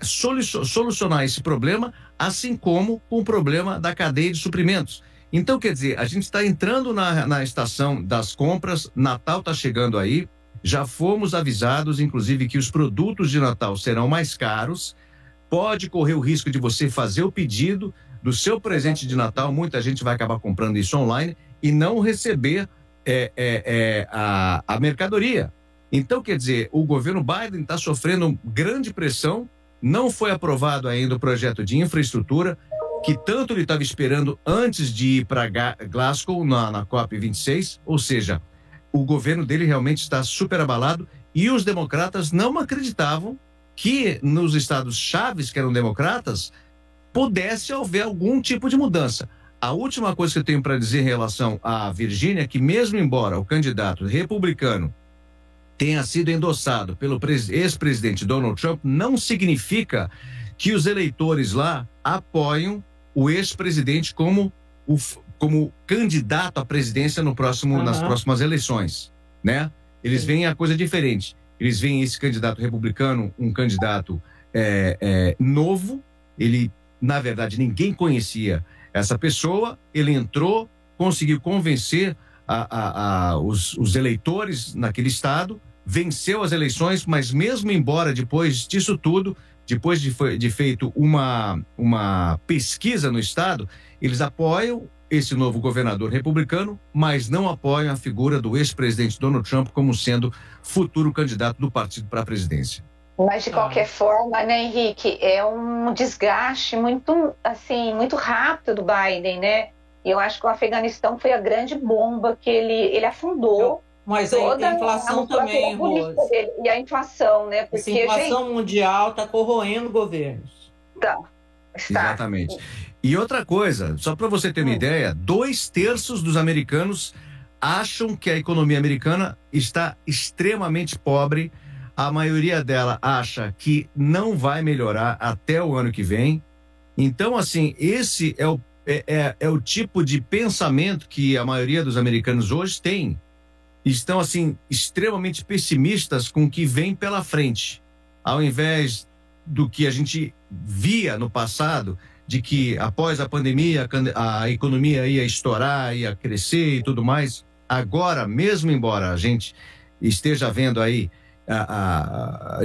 solucionar esse problema, assim como o problema da cadeia de suprimentos. Então, quer dizer, a gente está entrando na estação das compras, Natal está chegando aí, já fomos avisados, inclusive, que os produtos de Natal serão mais caros, pode correr o risco de você fazer o pedido do seu presente de Natal, muita gente vai acabar comprando isso online e não receber a mercadoria. Então, quer dizer, o governo Biden está sofrendo grande pressão, não foi aprovado ainda o projeto de infraestrutura, que tanto ele estava esperando antes de ir para Glasgow, na COP26, ou seja, o governo dele realmente está super abalado, e os democratas não acreditavam que nos estados chaves, que eram democratas, pudesse haver algum tipo de mudança. A última coisa que eu tenho para dizer em relação à Virgínia é que, mesmo embora o candidato republicano tenha sido endossado pelo ex-presidente Donald Trump, não significa que os eleitores lá apoiam o ex-presidente como candidato à presidência nas próximas eleições, né? Eles veem a coisa diferente. Eles veem esse candidato republicano um candidato novo. Ele, na verdade, ninguém conhecia essa pessoa. Ele entrou, conseguiu convencer os eleitores naquele estado, venceu as eleições, mas mesmo embora depois disso tudo, depois de feito uma pesquisa no estado, eles apoiam esse novo governador republicano, mas não apoiam a figura do ex-presidente Donald Trump como sendo futuro candidato do partido para a presidência. Mas, de qualquer forma, né, Henrique, é um desgaste muito rápido do Biden, né? E eu acho que o Afeganistão foi a grande bomba que ele afundou. Mas toda a inflação também, Rose. E a inflação, né? Porque, a inflação mundial está corroendo governos. Está. Exatamente. E outra coisa, só para você ter uma ideia, 2/3 dos americanos acham que a economia americana está extremamente pobre. A maioria dela acha que não vai melhorar até o ano que vem. Então, assim, esse é o tipo de pensamento que a maioria dos americanos hoje tem. Estão, assim, extremamente pessimistas com o que vem pela frente. Ao invés do que a gente via no passado, de que após a pandemia a economia ia estourar, ia crescer e tudo mais. Agora, mesmo embora a gente esteja vendo aí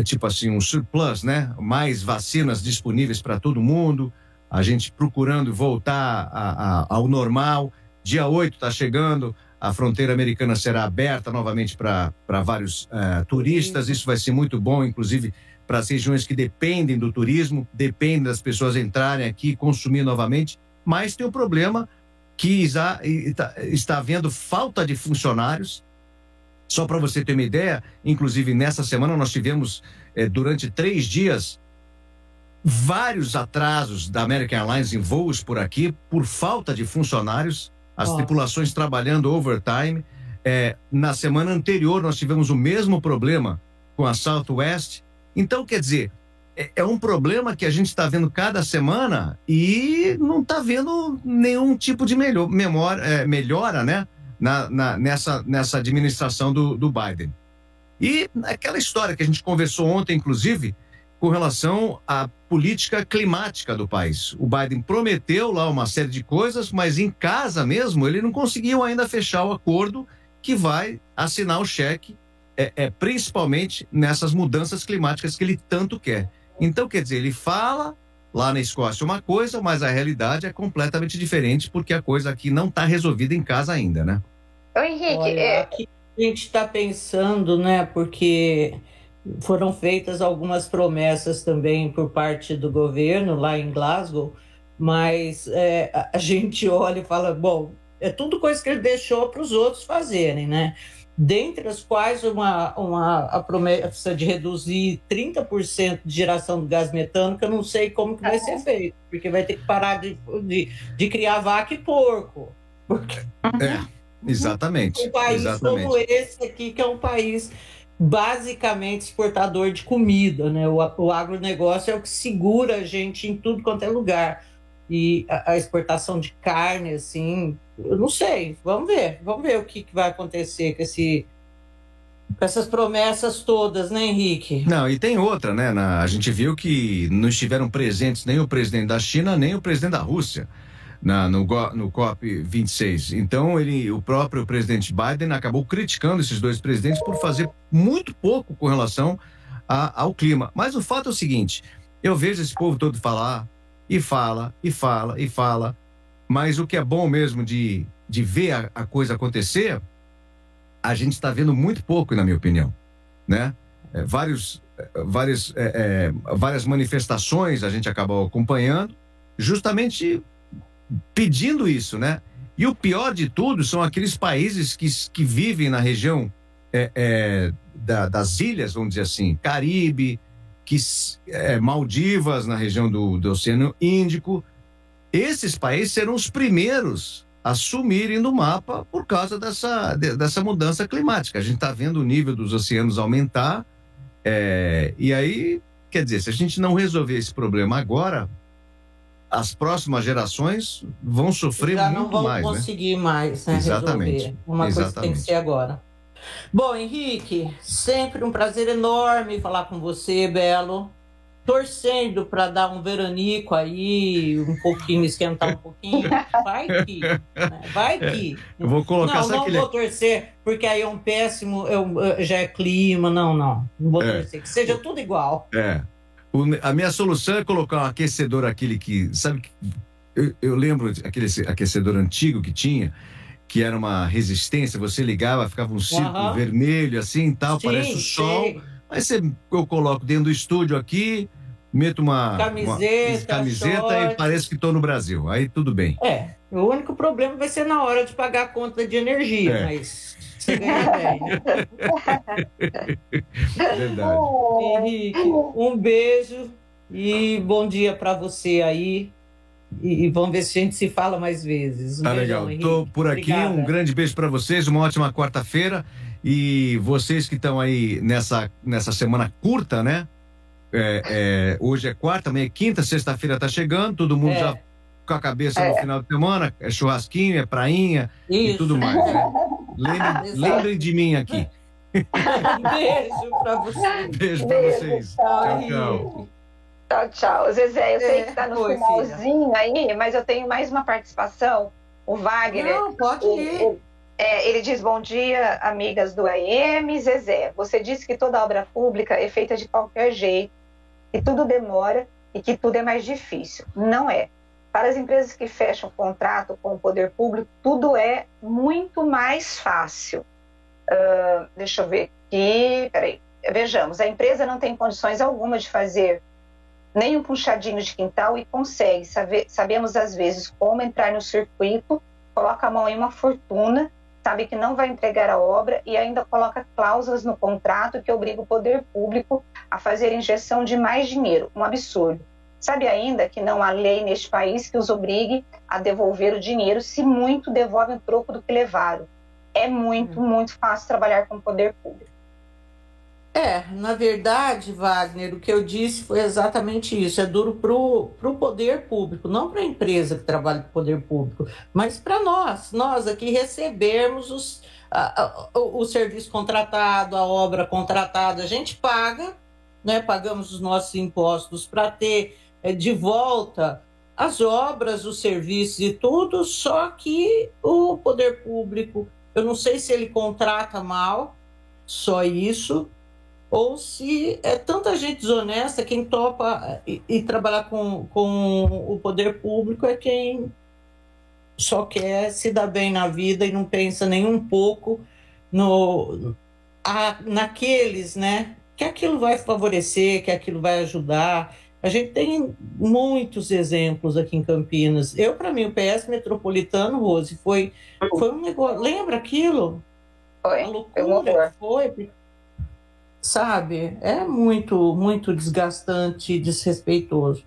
tipo assim, um surplus, né? Mais vacinas disponíveis para todo mundo, a gente procurando voltar ao normal. Dia 8 está chegando, a fronteira americana será aberta novamente para vários turistas. Isso vai ser muito bom, inclusive para as regiões que dependem do turismo, dependem das pessoas entrarem aqui e consumir novamente. Mas tem um problema que está havendo falta de funcionários. Só para você ter uma ideia, inclusive nessa semana nós tivemos, durante 3 dias, vários atrasos da American Airlines em voos por aqui, por falta de funcionários, as tripulações trabalhando overtime. Na semana anterior nós tivemos o mesmo problema com a Southwest. Então, quer dizer, é um problema que a gente está vendo cada semana e não está vendo nenhum tipo de melhora, né? Nessa administração do Biden. E aquela história que a gente conversou ontem, inclusive, com relação à política climática do país. O Biden prometeu lá uma série de coisas, mas em casa mesmo ele não conseguiu ainda fechar o acordo que vai assinar o cheque, principalmente nessas mudanças climáticas que ele tanto quer. Então, quer dizer, ele fala lá na Escócia uma coisa, mas a realidade é completamente diferente, porque a coisa aqui não está resolvida em casa ainda, né? Ô, Henrique, olha, aqui a gente está pensando, né, porque foram feitas algumas promessas também por parte do governo lá em Glasgow, mas a gente olha e fala, bom, é tudo coisa que ele deixou para os outros fazerem, né? Dentre as quais a promessa de reduzir 30% de geração de gás metano, que eu não sei como que vai ser feito, porque vai ter que parar de criar vaca e porco. Exatamente. Um país como esse aqui, que é um país basicamente exportador de comida, né? O agronegócio é o que segura a gente em tudo quanto é lugar. E a exportação de carne, assim, eu não sei, vamos ver o que vai acontecer com essas promessas todas, né, Henrique? Não, e tem outra, né? A gente viu que não estiveram presentes nem o presidente da China, nem o presidente da Rússia no COP26. Então, o próprio presidente Biden acabou criticando esses dois presidentes por fazer muito pouco com relação ao clima. Mas o fato é o seguinte, eu vejo esse povo todo falar, e fala, mas o que é bom mesmo de ver a coisa acontecer, a gente está vendo muito pouco, na minha opinião, né? Várias manifestações a gente acabou acompanhando, justamente pedindo isso, né? E o pior de tudo são aqueles países que vivem na região das ilhas, vamos dizer assim, Caribe, Maldivas, na região do Oceano Índico. Esses países serão os primeiros a sumirem do mapa por causa dessa mudança climática. A gente está vendo o nível dos oceanos aumentar, e aí, quer dizer, se a gente não resolver esse problema agora, as próximas gerações vão sofrer muito mais. Não vão conseguir mais, né, exatamente, resolver. Uma coisa que tem que ser agora. Bom, Henrique, sempre um prazer enorme falar com você, Belo. Torcendo para dar um veranico aí, um pouquinho, esquentar um pouquinho. Vai que, né? Vai que. Eu vou colocar... Não vou torcer, porque aí é um péssimo, já é clima, não vou torcer, que seja tudo igual. A minha solução é colocar um aquecedor, aquele que, sabe, eu lembro aquele aquecedor antigo que tinha, que era uma resistência, você ligava, ficava um círculo vermelho assim e tal, parece o sol. Sim. Mas eu coloco dentro do estúdio aqui, meto uma camiseta e parece que estou no Brasil. Aí tudo bem. O único problema vai ser na hora de pagar a conta de energia, mas você ganha bem, né? Verdade. Henrique, um beijo e bom dia para você aí. E vamos ver se a gente se fala mais vezes. Tá legal. Estou por aqui. Obrigada. Um grande beijo para vocês. Uma ótima quarta-feira. E vocês que estão aí nessa semana curta, né? Hoje é quarta, amanhã é quinta, sexta-feira tá chegando. Todo mundo já com a cabeça no final de semana. É churrasquinho, é prainha e tudo mais, né? Lembrem de mim aqui. Beijo para vocês. Beijo para vocês. Tchau, tchau. Tchau, tchau. Zezé, eu sei que está no finalzinho aí, mas eu tenho mais uma participação. O Wagner. Não, pode ir. Ele diz: bom dia, amigas do AM. Zezé, você disse que toda obra pública é feita de qualquer jeito, que tudo demora e que tudo é mais difícil. Não é. Para as empresas que fecham contrato com o poder público, tudo é muito mais fácil. Deixa eu ver aqui. Peraí. Vejamos, a empresa não tem condições alguma de fazer nem um puxadinho de quintal e consegue. Sabemos às vezes como entrar no circuito, coloca a mão em uma fortuna, sabe que não vai entregar a obra e ainda coloca cláusulas no contrato que obriga o poder público a fazer injeção de mais dinheiro. Um absurdo. Sabe ainda que não há lei neste país que os obrigue a devolver o dinheiro, se muito devolvem o troco do que levaram. É muito, muito fácil trabalhar com o poder público. Na verdade, Wagner, o que eu disse foi exatamente isso. É duro para o poder público, não para a empresa que trabalha com o poder público, mas para nós aqui recebermos o serviço contratado, a obra contratada. A gente paga, né, pagamos os nossos impostos para ter de volta as obras, os serviços e tudo, só que o poder público, eu não sei se ele contrata mal, só isso, ou se é tanta gente desonesta. Quem topa e trabalhar com o poder público é quem só quer se dar bem na vida e não pensa nem um pouco naqueles, né, que aquilo vai favorecer, que aquilo vai ajudar. A gente tem muitos exemplos aqui em Campinas. Para mim, o PS Metropolitano, Rose, foi um negócio. Lembra aquilo? Foi. A loucura foi. Sabe? É muito, muito desgastante e desrespeitoso.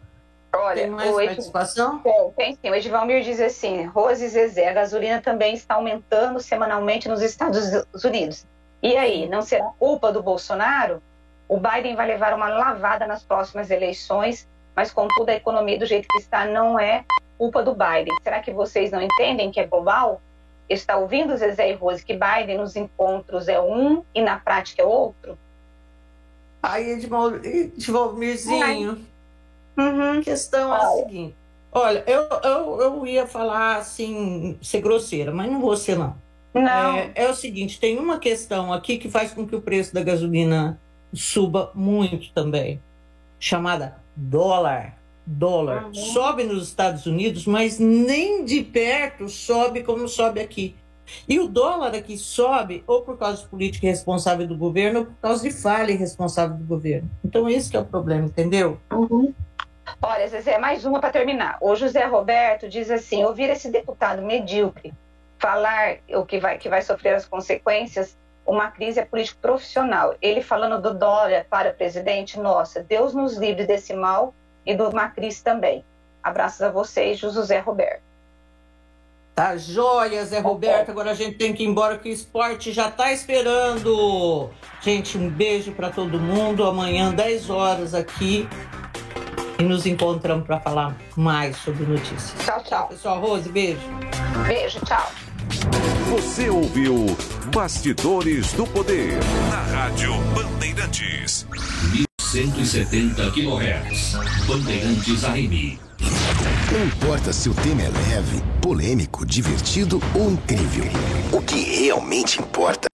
Olha, tem mais participação? Tem sim. O Edvalmir diz assim: Rose e Zezé, a gasolina também está aumentando semanalmente nos Estados Unidos. E aí, não será culpa do Bolsonaro? O Biden vai levar uma lavada nas próximas eleições, mas contudo a economia do jeito que está não é culpa do Biden. Será que vocês não entendem que é global? Está ouvindo, Zezé e Rose, que Biden nos encontros é um e na prática é outro? Aí, Edvalmirzinho, a questão é a seguinte. Olha, eu ia falar assim, ser grosseira, mas não vou ser, não. É o seguinte, tem uma questão aqui que faz com que o preço da gasolina suba muito também, chamada dólar. Sobe nos Estados Unidos, mas nem de perto sobe como sobe aqui. E o dólar aqui sobe ou por causa de política irresponsável do governo ou por causa de falha irresponsável do governo. Então esse que é o problema, entendeu? Olha, Zezé, mais uma para terminar. O José Roberto diz assim: ouvir esse deputado medíocre falar que vai sofrer as consequências, uma crise é político profissional. Ele falando do dólar para presidente, nossa, Deus nos livre desse mal e de uma crise também. Abraços a vocês, José Roberto. Tá joia, Zé Roberto. Agora a gente tem que ir embora que o esporte já tá esperando. Gente, um beijo para todo mundo. Amanhã, 10 horas aqui. E nos encontramos para falar mais sobre notícias. Tchau, tchau. Pessoal, Rose, beijo. Beijo, tchau. Você ouviu Bastidores do Poder na Rádio Bandeirantes. 1170 kHz. Bandeirantes AM. Não importa se o tema é leve, polêmico, divertido ou incrível. O que realmente importa